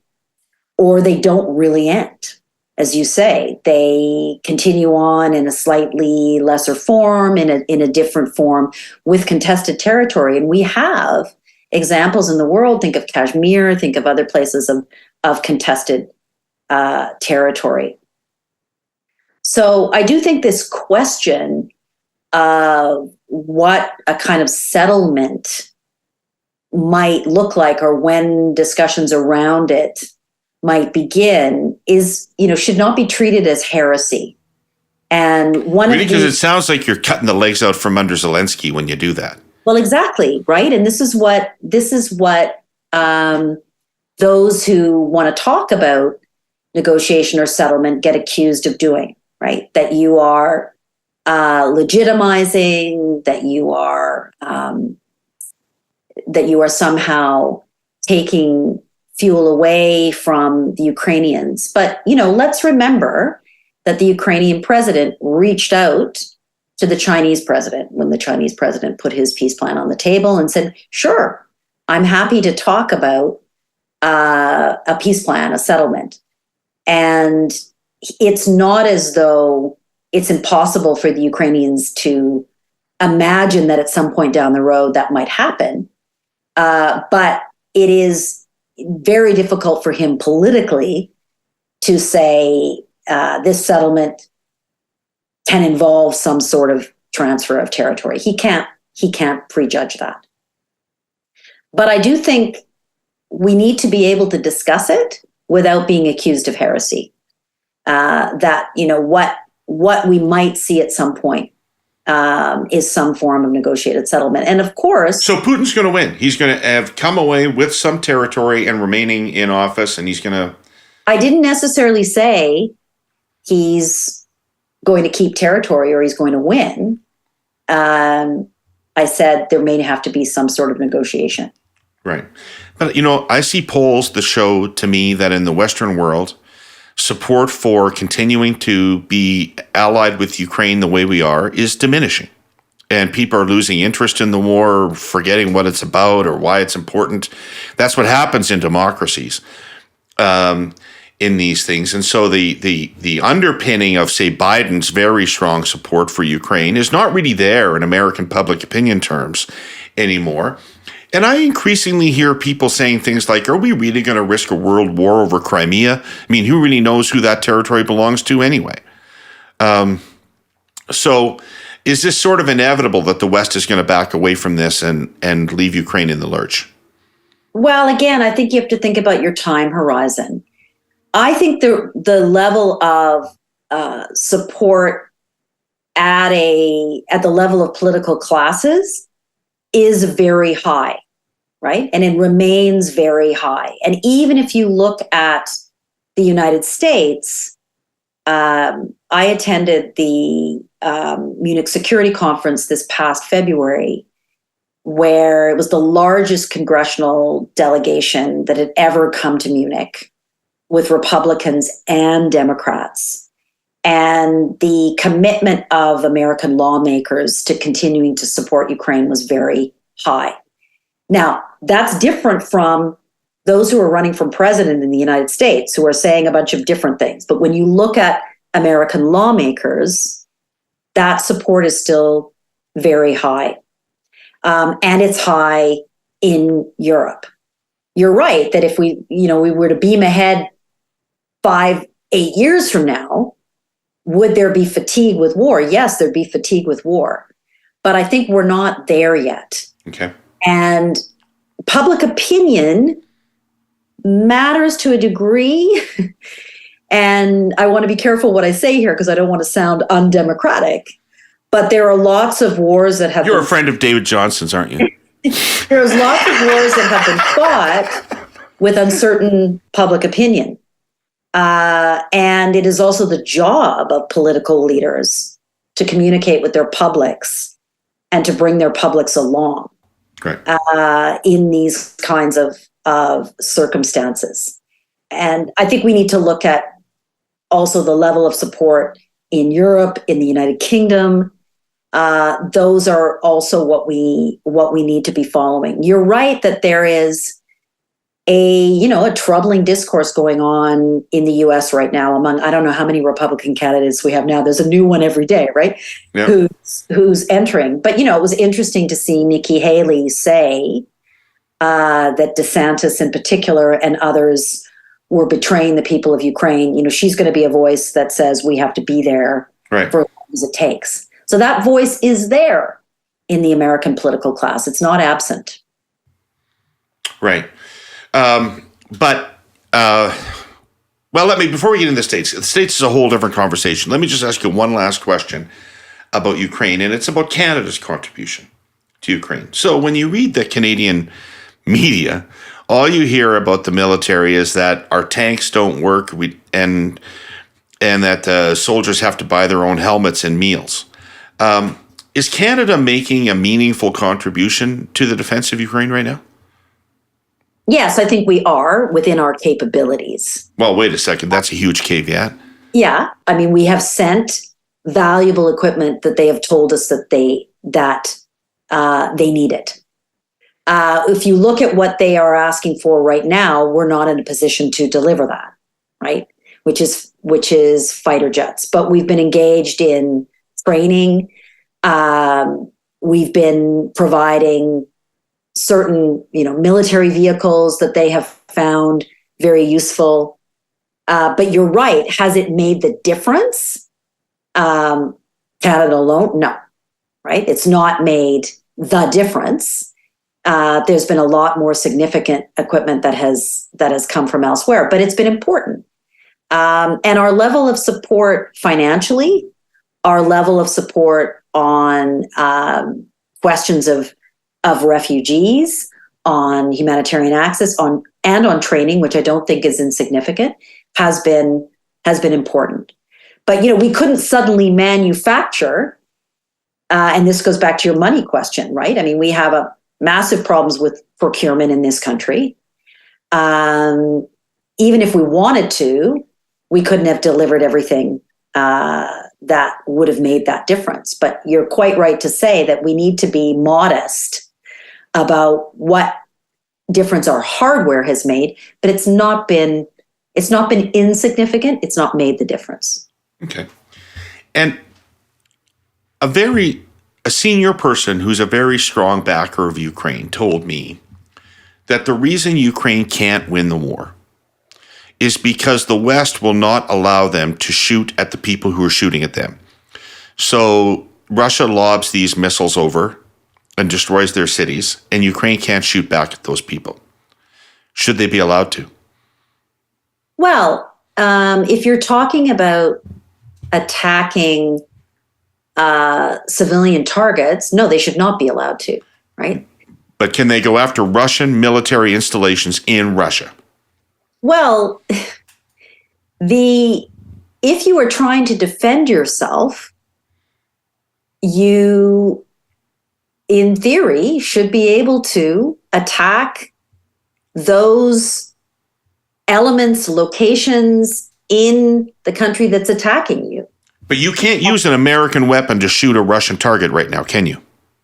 or they don't really end. As you say, they continue on in a slightly lesser form, in a different form, with contested territory. And we have examples in the world. Think of Kashmir, think of other places of contested territory. So I do think this question of what a kind of settlement might look like, or when discussions around it might begin, is, should not be treated as heresy. And because it sounds like you're cutting the legs out from under Zelensky when you do that. Well, exactly, right? And this is what those who want to talk about negotiation or settlement get accused of doing, right? That you are legitimizing, that you are somehow taking fuel away from the Ukrainians. But, let's remember that the Ukrainian president reached out to the Chinese president when the Chinese president put his peace plan on the table and said, sure, I'm happy to talk about a peace plan, a settlement. And it's not as though it's impossible for the Ukrainians to imagine that at some point down the road that might happen. But it is very difficult for him politically to say this settlement can involve some sort of transfer of territory. He can't prejudge that. But I do think we need to be able to discuss it without being accused of heresy. That, what we might see at some point is some form of negotiated settlement. And of course... So Putin's going to win. He's going to have come away with some territory and remaining in office, and he's going to... I didn't necessarily say he's going to keep territory or he's going to win. I said there may have to be some sort of negotiation. Right. But, I see polls that show to me that in the Western world, support for continuing to be allied with Ukraine the way we are is diminishing. And people are losing interest in the war, forgetting what it's about or why it's important. That's what happens in democracies in these things. And so the underpinning of, say, Biden's very strong support for Ukraine is not really there in American public opinion terms anymore. And I increasingly hear people saying things like, are we really going to risk a world war over Crimea? I mean, who really knows who that territory belongs to anyway? So is this sort of inevitable that the West is going to back away from this and leave Ukraine in the lurch? Well, again, I think you have to think about your time horizon. I think the level of support at the level of political classes is very high, right? And it remains very high. And even if you look at the United States, I attended the Munich Security Conference this past February, where it was the largest congressional delegation that had ever come to Munich with Republicans and Democrats. And the commitment of American lawmakers to continuing to support Ukraine was very high. Now, that's different from those who are running for president in the United States, who are saying a bunch of different things. But when you look at American lawmakers, that support is still very high. And it's high in Europe. You're right that if we were to beam ahead 5-8 years from now, would there be fatigue with war? Yes, there'd be fatigue with war. But I think we're not there yet. Okay. And public opinion matters to a degree. And I want to be careful what I say here because I don't want to sound undemocratic. But there are lots of wars that have... You're a friend of David Johnson's, aren't you? There's lots of wars that have been fought with uncertain public opinion. And it is also the job of political leaders to communicate with their publics and to bring their publics along in these kinds of circumstances. And I think we need to look at also the level of support in Europe, in the United Kingdom. Those are also what we need to be following. You're right that there is a troubling discourse going on in the U.S. right now among, I don't know how many Republican candidates we have now. There's a new one every day, right? Yeah. Who's entering. But, it was interesting to see Nikki Haley say that DeSantis in particular and others were betraying the people of Ukraine. She's going to be a voice that says we have to be there for as long as it takes. So that voice is there in the American political class. It's not absent. Right. Before we get into the States is a whole different conversation. Let me just ask you one last question about Ukraine, and it's about Canada's contribution to Ukraine. So when you read the Canadian media, all you hear about the military is that our tanks don't work, and that soldiers have to buy their own helmets and meals. Is Canada making a meaningful contribution to the defense of Ukraine right now? Yes, I think we are within our capabilities. Well, wait a second. That's a huge caveat. Yeah, I mean, we have sent valuable equipment that they have told us that they need it. If you look at what they are asking for right now, we're not in a position to deliver that, right? Which is fighter jets. But we've been engaged in training. We've been providing certain, military vehicles that they have found very useful. But you're right. Has it made the difference? Canada alone? No, right? It's not made the difference. There's been a lot more significant equipment that has come from elsewhere, but it's been important. And our level of support financially, our level of support on questions of refugees, on humanitarian access, on training, which I don't think is insignificant, has been important. But we couldn't suddenly manufacture, and this goes back to your money question, right? I mean, we have a massive problems with procurement in this country. Even if we wanted to, we couldn't have delivered everything that would have made that difference. But you're quite right to say that we need to be modest about what difference our hardware has made, but it's not been insignificant. It's not made the difference. Okay. And a senior person who's a very strong backer of Ukraine told me that the reason Ukraine can't win the war is because the West will not allow them to shoot at the people who are shooting at them. So Russia lobs these missiles over and destroys their cities, and Ukraine can't shoot back at those people. Should they be allowed to? Well, if you're talking about attacking civilian targets, no, they should not be allowed to, right? But can they go after Russian military installations in Russia? Well, if you are trying to defend yourself, you, in theory, should be able to attack those elements, locations in the country that's attacking you. But you can't use an American weapon to shoot a Russian target right now, can you?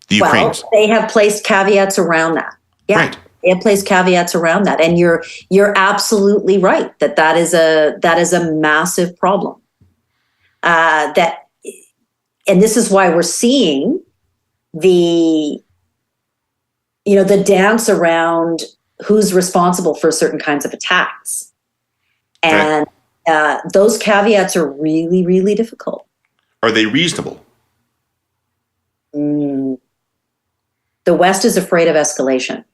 The Ukrainians. Well, they have placed caveats around that. Yeah, right. They have placed caveats around that, and you're absolutely right that is a massive problem. And this is why we're seeing the dance around who's responsible for certain kinds of attacks. And those caveats are really, really difficult. Are they reasonable? The West is afraid of escalation.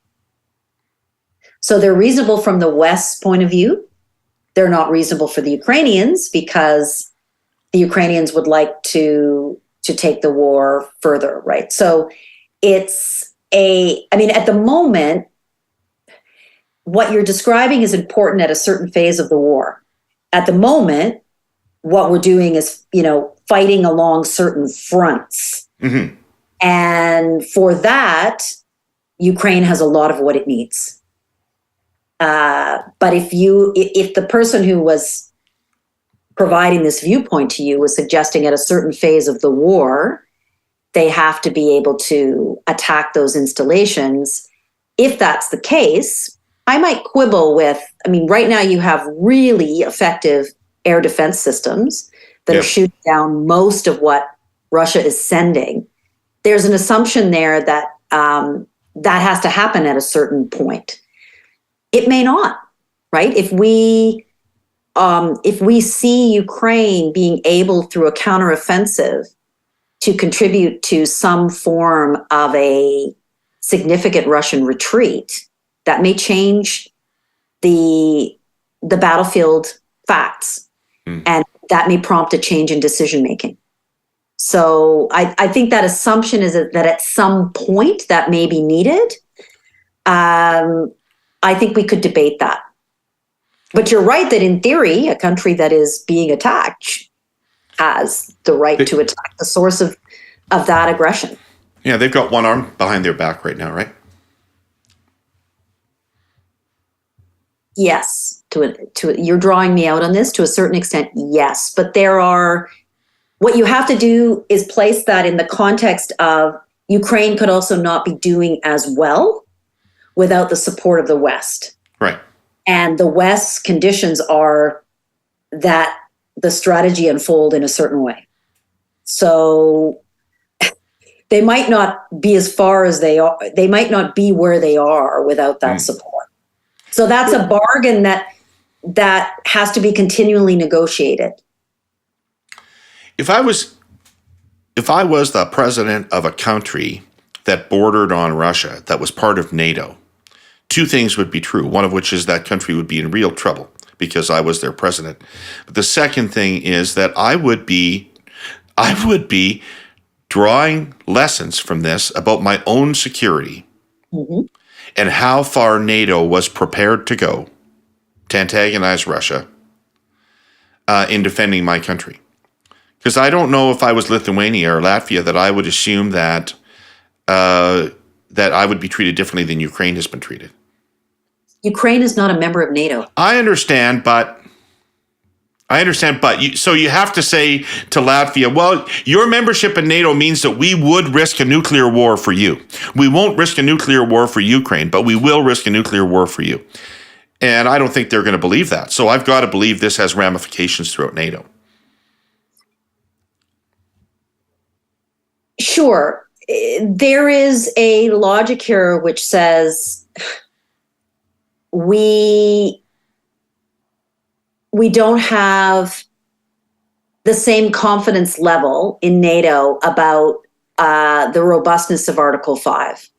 So they're reasonable from the West's point of view. They're not reasonable for the Ukrainians because the Ukrainians would like to take the war further, right? So at the moment, what you're describing is important at a certain phase of the war. At the moment, what we're doing is, fighting along certain fronts. Mm-hmm. And for that, Ukraine has a lot of what it needs. But if the person who was providing this viewpoint to you was suggesting at a certain phase of the war, they have to be able to attack those installations. If that's the case, I might quibble with, right now you have really effective air defense systems that are shooting down most of what Russia is sending. There's an assumption there that that has to happen at a certain point. It may not, right? If we see Ukraine being able, through a counteroffensive, to contribute to some form of a significant Russian retreat, that may change the battlefield facts, and that may prompt a change in decision making. So I think that assumption is that at some point that may be needed. I think we could debate that. But you're right that in theory, a country that is being attacked has the right to attack the source of that aggression. Yeah, they've got one arm behind their back right now, right? Yes, you're drawing me out on this to a certain extent. Yes, but what you have to do is place that in the context of Ukraine could also not be doing as well without the support of the West. Right. And the West's conditions are that the strategy unfold in a certain way. So they might not be as far as they are. They might not be where they are without that support. So that's a bargain that has to be continually negotiated. If I was the president of a country that bordered on Russia, that was part of NATO, two things would be true. One of which is that country would be in real trouble because I was their president. But the second thing is that I would be drawing lessons from this about my own security and how far NATO was prepared to go to antagonize Russia in defending my country. Because I don't know if I was Lithuania or Latvia that I would assume that I would be treated differently than Ukraine has been treated. Ukraine is not a member of NATO. I understand, but so you have to say to Latvia, well, your membership in NATO means that we would risk a nuclear war for you. We won't risk a nuclear war for Ukraine, but we will risk a nuclear war for you. And I don't think they're going to believe that. So I've got to believe this has ramifications throughout NATO. Sure. There is a logic here which says we don't have the same confidence level in NATO about the robustness of Article 5,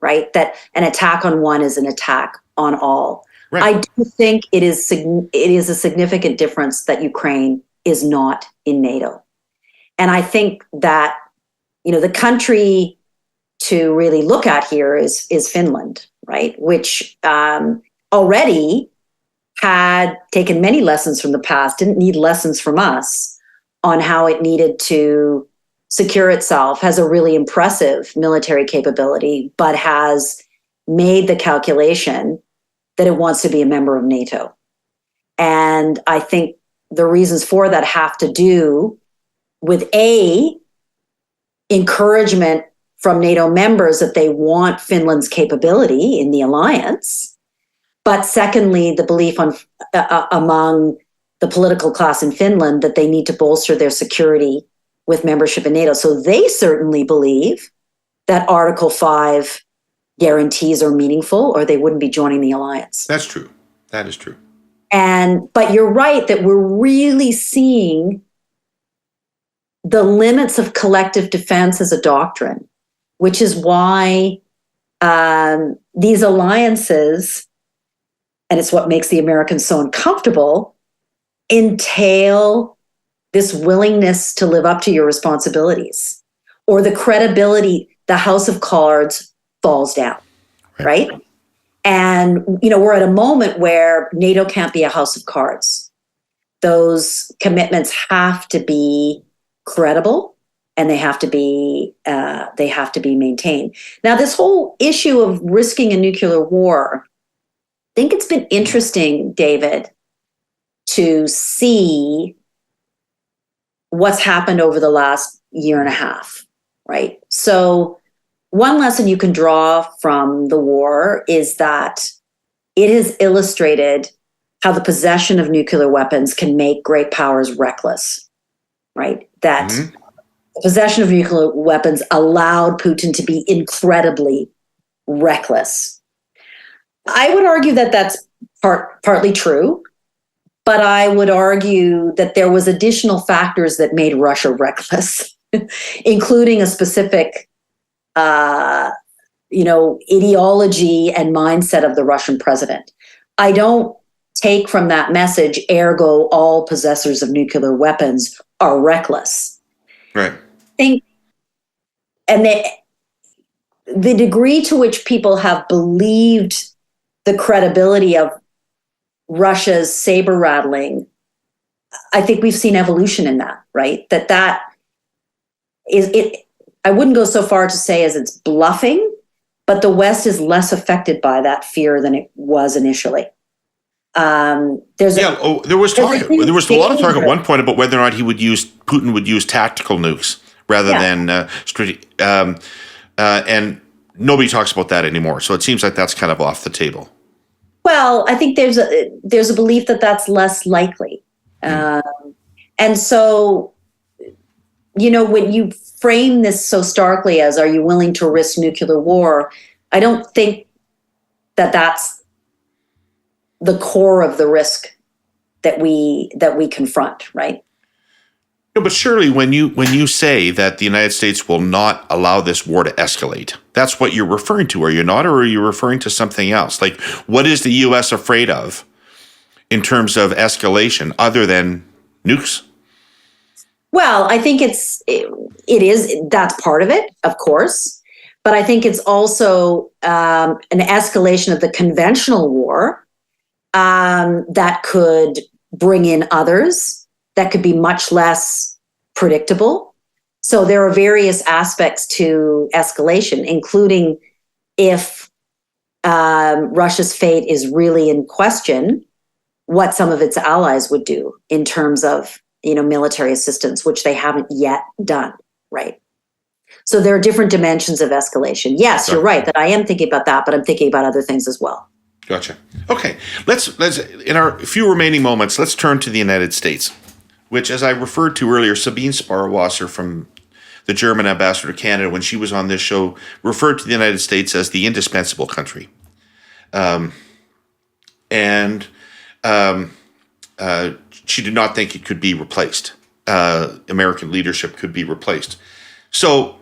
right? That an attack on one is an attack on all. Right. I do think it is a significant difference that Ukraine is not in NATO. And I think that, the country to really look at here is Finland, right? Which already had taken many lessons from the past, didn't need lessons from us on how it needed to secure itself, has a really impressive military capability, but has made the calculation that it wants to be a member of NATO. And I think the reasons for that have to do with encouragement from NATO members that they want Finland's capability in the alliance. But secondly, the belief among the political class in Finland that they need to bolster their security with membership in NATO. So they certainly believe that Article 5 guarantees are meaningful, or they wouldn't be joining the alliance. That's true. That is true. But you're right that we're really seeing the limits of collective defense as a doctrine, which is why these alliances, and it's what makes the Americans so uncomfortable, entail this willingness to live up to your responsibilities, or the credibility, the house of cards falls down, right? And, we're at a moment where NATO can't be a house of cards. Those commitments have to be credible, and they have to be maintained. Now, this whole issue of risking a nuclear war, I think it's been interesting, David, to see what's happened over the last year and a half, right? So one lesson you can draw from the war is that it has illustrated how the possession of nuclear weapons can make great powers reckless, right? That the possession of nuclear weapons allowed Putin to be incredibly reckless. I would argue that that's partly true, but I would argue that there was additional factors that made Russia reckless, including a specific ideology and mindset of the Russian president. I don't take from that message, ergo, all possessors of nuclear weapons are reckless. Right. And the degree to which people have believed the credibility of Russia's saber rattling, I think we've seen evolution in that, right? That is it. I wouldn't go so far to say as it's bluffing, but the West is less affected by that fear than it was initially. There's there was talk. There was a lot of talk at one point about whether or not Putin would use tactical nukes rather than and nobody talks about that anymore. So it seems like that's kind of off the table. Well, I think there's a belief that that's less likely, and so when you frame this so starkly as "Are you willing to risk nuclear war?" I don't think that that's the core of the risk that we confront, right? No, but surely when you say that the United States will not allow this war to escalate, that's what you're referring to, are you not? Or are you referring to something else? Like, what is the U.S. afraid of in terms of escalation other than nukes? Well, I think that's part of it, of course. But I think it's also an escalation of the conventional war that could bring in others that could be much less predictable. So there are various aspects to escalation, including if Russia's fate is really in question, what some of its allies would do in terms of military assistance, which they haven't yet done, right? So there are different dimensions of escalation. Yes, you're right that I am thinking about that, but I'm thinking about other things as well. Gotcha. Okay, let's in our few remaining moments, let's turn to the United States, which, as I referred to earlier, Sabine Sparwasser from the German ambassador to Canada, when she was on this show, referred to the United States as the indispensable country, and she did not think it could be replaced. American leadership could be replaced. So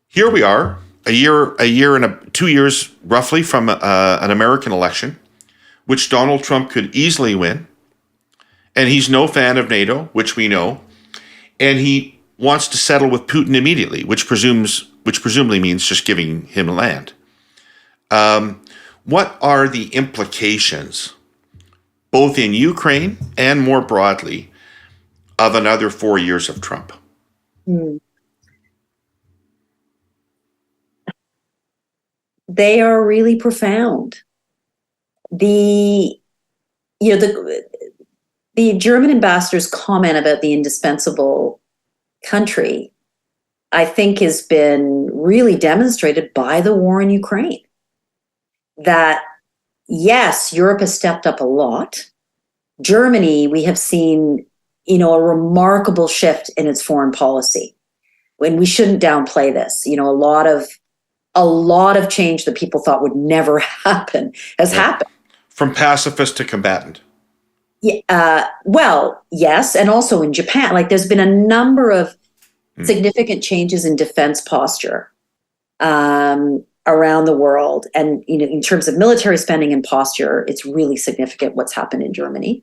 here we are, a year and 2 years roughly from an American election, which Donald Trump could easily win. And he's no fan of NATO, which we know. And he wants to settle with Putin immediately, which presumably means just giving him land. What are the implications, both in Ukraine and more broadly, of another 4 years of Trump? They are really profound. The German ambassador's comment about the indispensable country, I think, has been really demonstrated by the war in Ukraine. That, yes, Europe has stepped up a lot. Germany, we have seen, a remarkable shift in its foreign policy. When we shouldn't downplay this, a lot of change that people thought would never happen has happened. From pacifist to combatant. Yeah, well, yes, and also in Japan, there's been a number of significant changes in defense posture around the world, and in terms of military spending and posture, it's really significant what's happened in Germany.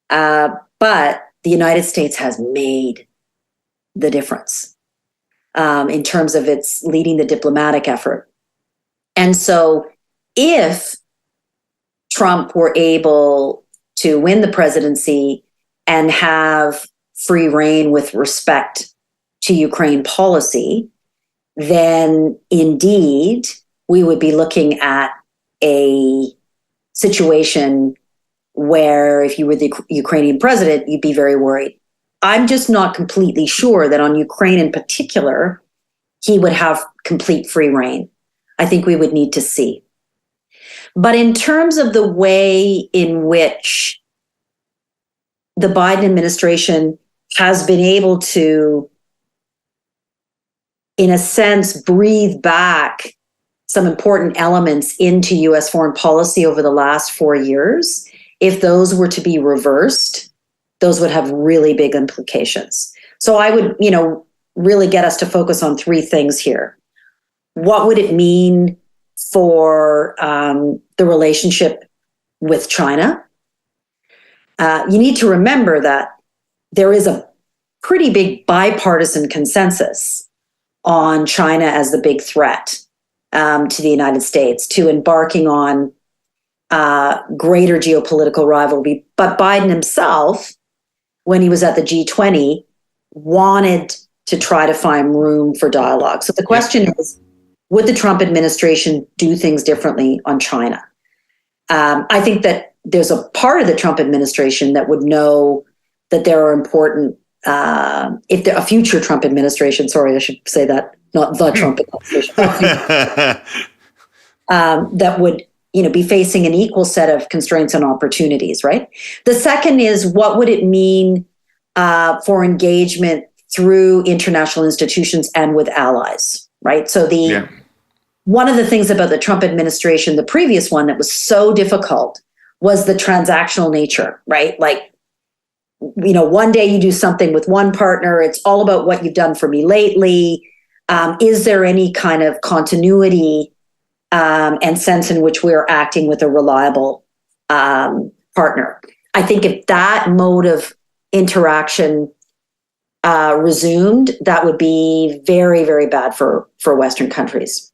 But the United States has made the difference in terms of its leading the diplomatic effort, and so if Trump were able to win the presidency and have free rein with respect to Ukraine policy, then indeed we would be looking at a situation where if you were the Ukrainian president, you'd be very worried. I'm just not completely sure that on Ukraine in particular, he would have complete free rein. I think we would need to see. But in terms of the way in which the Biden administration has been able to, in a sense, breathe back some important elements into U.S. foreign policy over the last 4 years, if those were to be reversed, those would have really big implications. So I would, really get us to focus on three things here. What would it mean for the relationship with China? You need to remember that there is a pretty big bipartisan consensus on China as the big threat to the United States, to embarking on greater geopolitical rivalry. But Biden himself, when he was at the G20, wanted to try to find room for dialogue. So the question is, would the Trump administration do things differently on China? I think that there's a part of the Trump administration that would know that there are important, if there a future Trump administration, sorry, I should say that, not the Trump administration, that would, be facing an equal set of constraints and opportunities, right? The second is, what would it mean for engagement through international institutions and with allies, right? So one of the things about the Trump administration, the previous one, that was so difficult was the transactional nature, right? Like, one day you do something with one partner, it's all about what you've done for me lately. Is there any kind of continuity and sense in which we're acting with a reliable partner? I think if that mode of interaction resumed, that would be very, very bad for Western countries.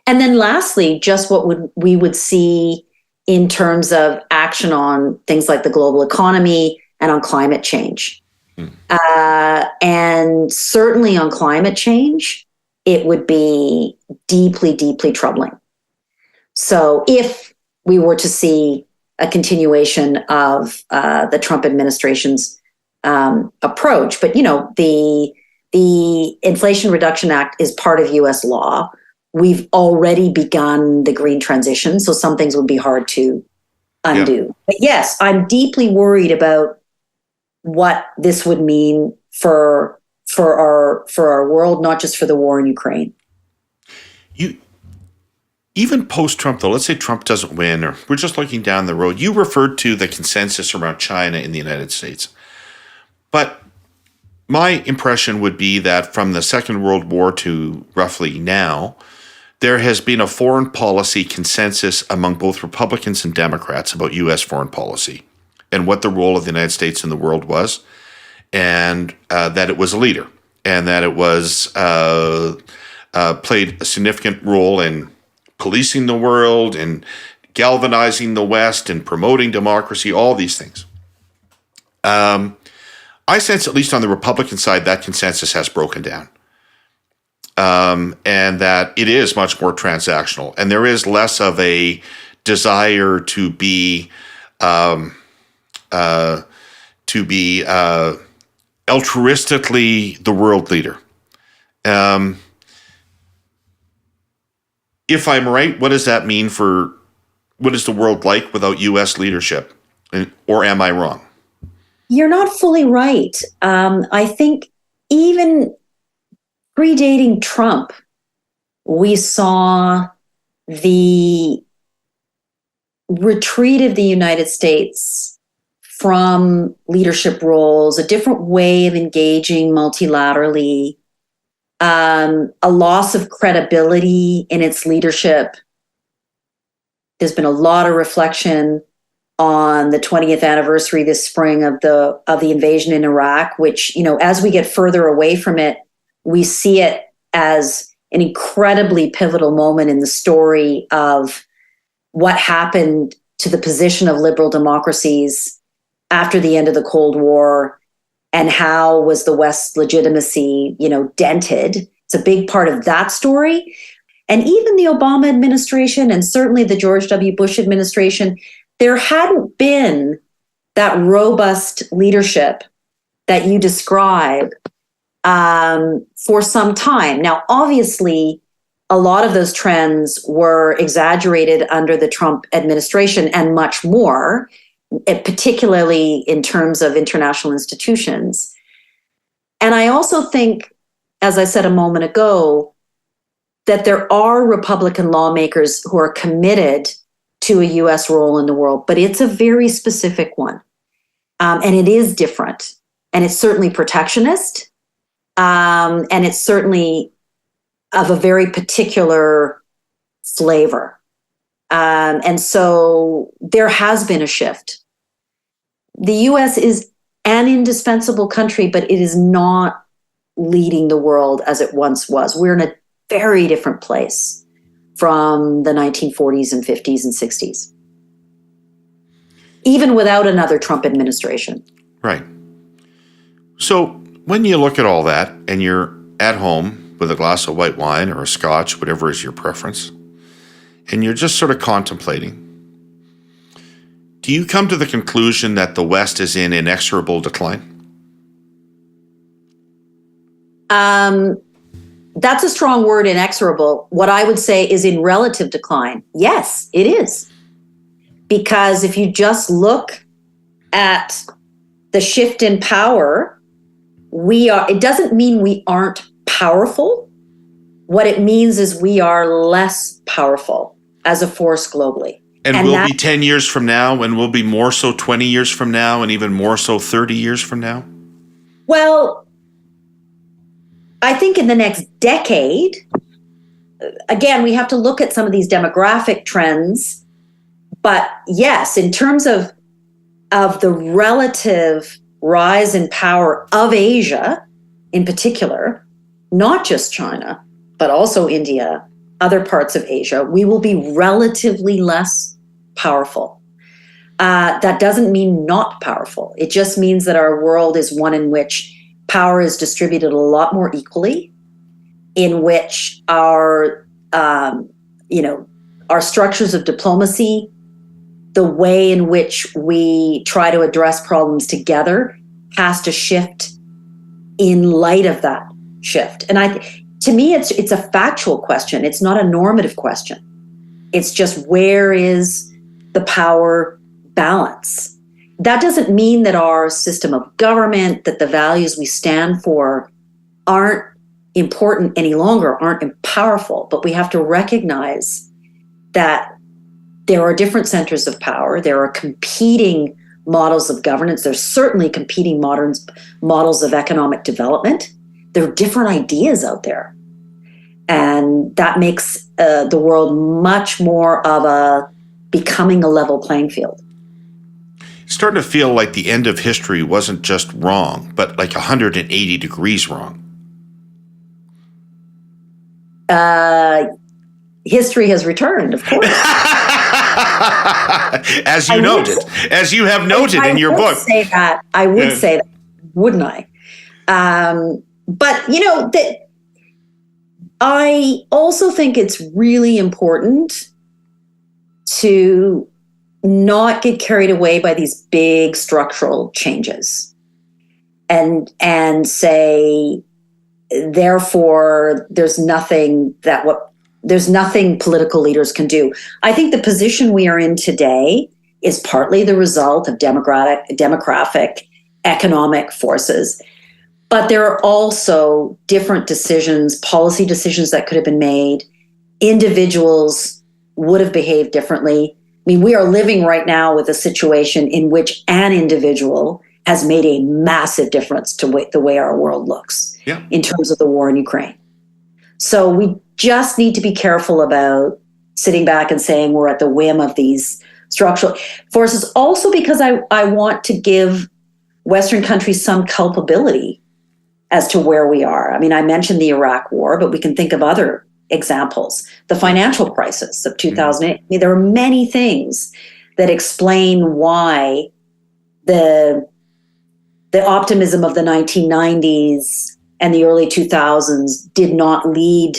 And then lastly, just what we would see in terms of action on things like the global economy and on climate change. And certainly on climate change, it would be deeply, deeply troubling. So if we were to see a continuation of the Trump administration's approach, but the Inflation Reduction Act is part of U.S. law. We've already begun the green transition, so some things would be hard to undo. Yeah. But yes, I'm deeply worried about what this would mean for our world, not just for the war in Ukraine. Even post-Trump, though, let's say Trump doesn't win, or we're just looking down the road, you referred to the consensus around China in the United States. But my impression would be that from the Second World War to roughly now, there has been a foreign policy consensus among both Republicans and Democrats about U.S. foreign policy and what the role of the United States in the world was, and that it was a leader, and that it was played a significant role in policing the world and galvanizing the West and promoting democracy, all these things. I sense, at least on the Republican side, that consensus has broken down. And that it is much more transactional, and there is less of a desire to be altruistically the world leader. If I'm right, what does that mean for what is the world like without U.S. leadership, or am I wrong? You're not fully right. I think even predating Trump, we saw the retreat of the United States from leadership roles, a different way of engaging multilaterally, a loss of credibility in its leadership. There's been a lot of reflection on the 20th anniversary this spring of the invasion in Iraq, which, as we get further away from it, we see it as an incredibly pivotal moment in the story of what happened to the position of liberal democracies after the end of the Cold War, and how was the West's legitimacy, dented. It's a big part of that story. And even the Obama administration, and certainly the George W. Bush administration, there hadn't been that robust leadership that you describe for some time. Now, obviously, a lot of those trends were exaggerated under the Trump administration, and much more, particularly in terms of international institutions. And I also think, as I said a moment ago, that there are Republican lawmakers who are committed to a U.S. role in the world, but it's a very specific one. And it is different. And it's certainly protectionist. And it's certainly of a very particular flavor. And so there has been a shift. The U.S. is an indispensable country, but it is not leading the world as it once was. We're in a very different place from the 1940s and 50s and 60s, even without another Trump administration. Right. So when you look at all that and you're at home with a glass of white wine or a scotch, whatever is your preference, and you're just sort of contemplating, Do you come to the conclusion that the West is in inexorable decline? That's a strong word, inexorable. What I would say is in relative decline. Yes, it is. Because if you just look at the shift in power, it doesn't mean we aren't powerful. What it means is we are less powerful as a force globally. And we'll be 10 years from now, and we'll be more so 20 years from now, and even more so 30 years from now? Well, I think in the next decade, again, we have to look at some of these demographic trends. But yes, in terms of the relative rise in power of Asia in particular, not just China, but also India, other parts of Asia, we will be relatively less powerful. That doesn't mean not powerful. It just means that our world is one in which power is distributed a lot more equally, in which our structures of diplomacy, the way in which we try to address problems together has to shift in light of that shift. And to me, it's a factual question. It's not a normative question. It's just, where is the power balance? That doesn't mean that our system of government, that the values we stand for aren't important any longer, aren't powerful, but we have to recognize that there are different centers of power. There are competing models of governance. There's certainly competing models of economic development. There are different ideas out there. And that makes the world much more of becoming a level playing field. It's starting to feel like the end of history wasn't just wrong, but like 180 degrees wrong. History has returned, of course. As you have noted in your book. I would say that, wouldn't I? But, I also think it's really important to not get carried away by these big structural changes and say, therefore, there's nothing political leaders can do. I think the position we are in today is partly the result of demographic, economic forces. But there are also different decisions, policy decisions that could have been made. Individuals would have behaved differently. I mean, we are living right now with a situation in which an individual has made a massive difference to the way our world looks in terms of the war in Ukraine. So we just need to be careful about sitting back and saying we're at the whim of these structural forces. Also because I want to give Western countries some culpability as to where we are. I mean, I mentioned the Iraq War, but we can think of other examples. The financial crisis of 2008. I mean, there are many things that explain why the optimism of the 1990s and the early 2000s did not lead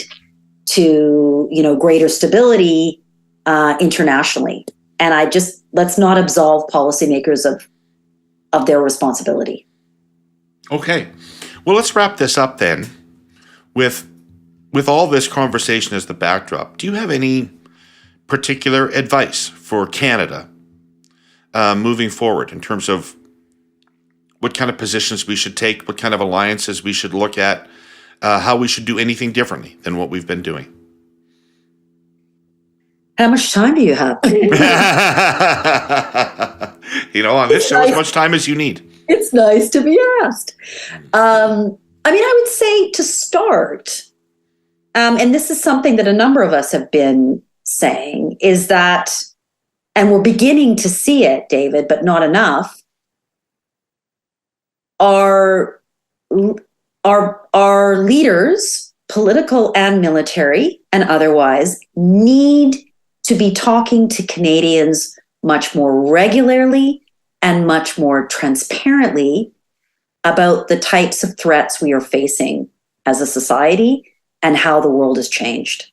to, greater stability internationally. And let's not absolve policymakers of their responsibility. Okay. Well, let's wrap this up then with all this conversation as the backdrop. Do you have any particular advice for Canada moving forward in terms of what kind of positions we should take, what kind of alliances we should look at, how we should do anything differently than what we've been doing? How much time do you have? On this show, as much time as you need. It's nice to be asked. I would say to start, and this is something that a number of us have been saying, is that, and we're beginning to see it, David, but not enough, our leaders, political and military and otherwise, need to be talking to Canadians much more regularly and much more transparently about the types of threats we are facing as a society and how the world has changed.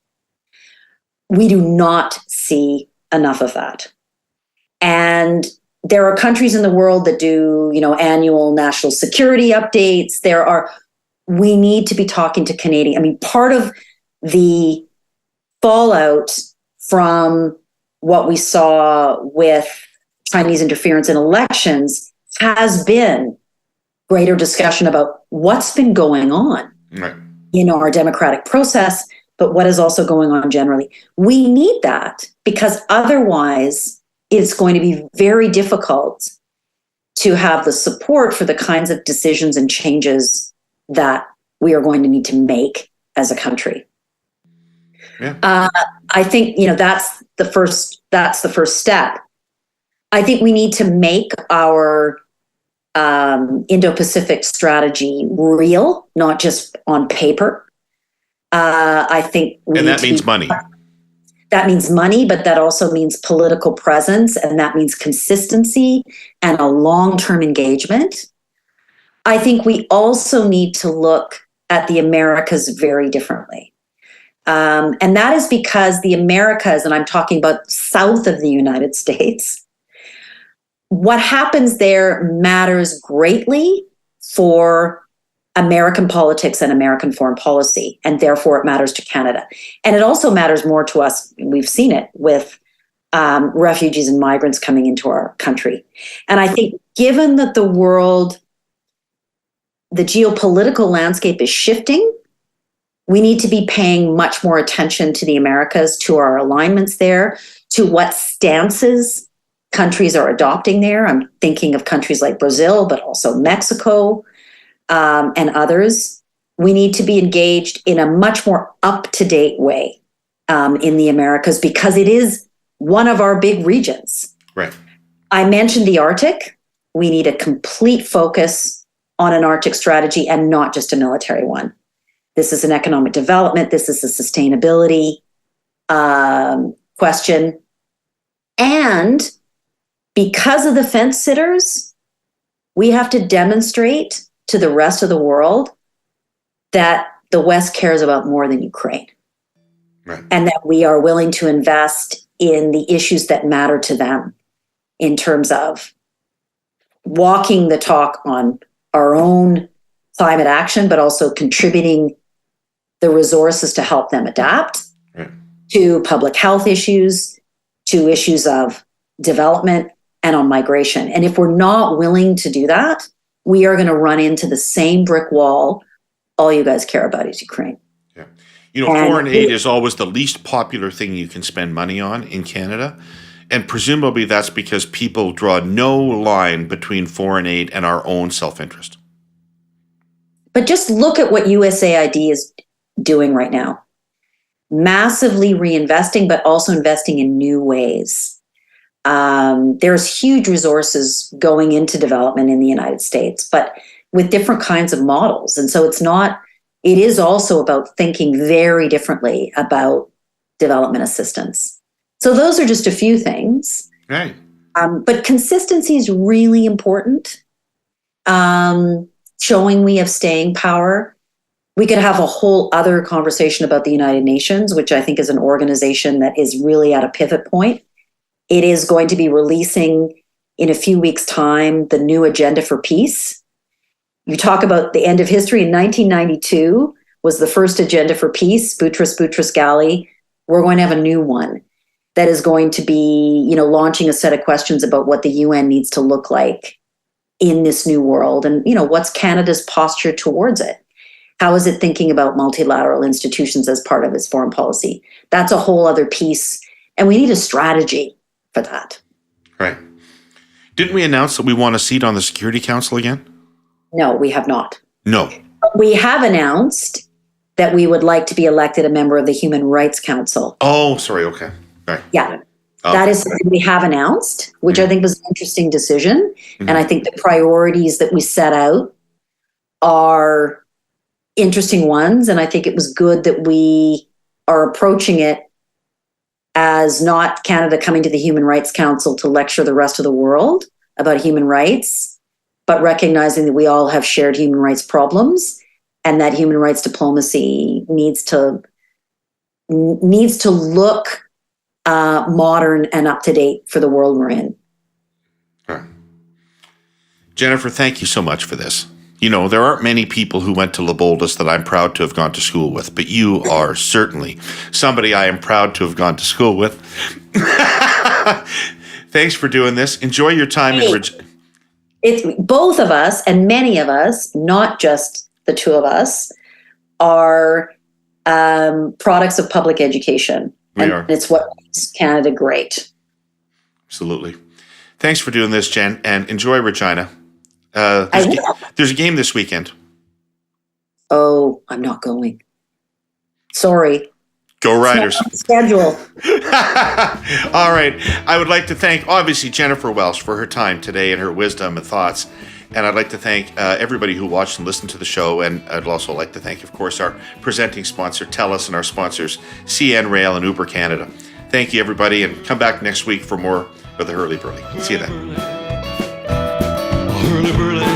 We do not see enough of that. And there are countries in the world that do, annual national security updates. We need to be talking to Canadian. I mean, part of the fallout from what we saw with Chinese interference in elections has been greater discussion about what's been going on in our democratic process, but what is also going on generally. We need that because otherwise it's going to be very difficult to have the support for the kinds of decisions and changes that we are going to need to make as a country. Yeah. I think that's the first step. I think we need to make our Indo-Pacific strategy real, not just on paper. I think that means money. That means money, but that also means political presence, and that means consistency and a long-term engagement. I think we also need to look at the Americas very differently. And that is because the Americas, and I'm talking about south of the United States, what happens there matters greatly for American politics and American foreign policy, and therefore it matters to Canada. And it also matters more to us. We've seen it with refugees and migrants coming into our country. And I think given that the geopolitical landscape is shifting, we need to be paying much more attention to the Americas, to our alignments there, to what stances countries are adopting there. I'm thinking of countries like Brazil, but also Mexico and others. We need to be engaged in a much more up-to-date way in the Americas because it is one of our big regions. Right. I mentioned the Arctic. We need a complete focus on an Arctic strategy and not just a military one. This is an economic development. This is a sustainability question. And because of the fence sitters, we have to demonstrate to the rest of the world that the West cares about more than Ukraine. Right. And that we are willing to invest in the issues that matter to them in terms of walking the talk on our own climate action, but also contributing the resources to help them adapt to public health issues, to issues of development, and on migration. And if we're not willing to do that, we are going to run into the same brick wall. All you guys care about is Ukraine. Yeah. Foreign aid is always the least popular thing you can spend money on in Canada. And presumably that's because people draw no line between foreign aid and our own self-interest. But just look at what USAID is doing right now. Massively reinvesting, but also investing in new ways. There's huge resources going into development in the United States, but with different kinds of models. And so it is also about thinking very differently about development assistance. So those are just a few things. Right. But consistency is really important. Showing we have staying power. We could have a whole other conversation about the United Nations, which I think is an organization that is really at a pivot point. It is going to be releasing in a few weeks' time the new agenda for peace. You talk about the end of history. In 1992 was the first agenda for peace, Boutros Ghali. We're going to have a new one that is going to be, launching a set of questions about what the UN needs to look like in this new world. And, what's Canada's posture towards it? How is it thinking about multilateral institutions as part of its foreign policy? That's a whole other piece. And we need a strategy for that. Right. Didn't we announce that we want a seat on the Security Council again? No, we have not. No. We have announced that we would like to be elected a member of the Human Rights Council. Oh, sorry. Okay. Right. Yeah. That is something we have announced, which I think was an interesting decision. Mm-hmm. And I think the priorities that we set out are interesting ones. And I think it was good that we are approaching it as not Canada coming to the Human Rights Council to lecture the rest of the world about human rights, but recognizing that we all have shared human rights problems and that human rights diplomacy needs to look modern and up to date for the world we're in. Right. Jennifer, thank you so much for this. You know, there aren't many people who went to Leopoldus that I'm proud to have gone to school with, but you are certainly somebody I am proud to have gone to school with. Thanks for doing this. Enjoy your time in Regina. It's both of us and many of us, not just the two of us, are products of public education. We are. It's what makes Canada great. Absolutely. Thanks for doing this, Jen, and enjoy Regina. There's a game this weekend. Oh, I'm not going. Sorry. Go Riders. Schedule. All right. I would like to thank, obviously, Jennifer Welsh for her time today and her wisdom and thoughts. And I'd like to thank everybody who watched and listened to the show. And I'd also like to thank, of course, our presenting sponsor, TELUS, and our sponsors, CN Rail and Uber Canada. Thank you, everybody, and come back next week for more of the Herle Burly. See you then. Herle Burly.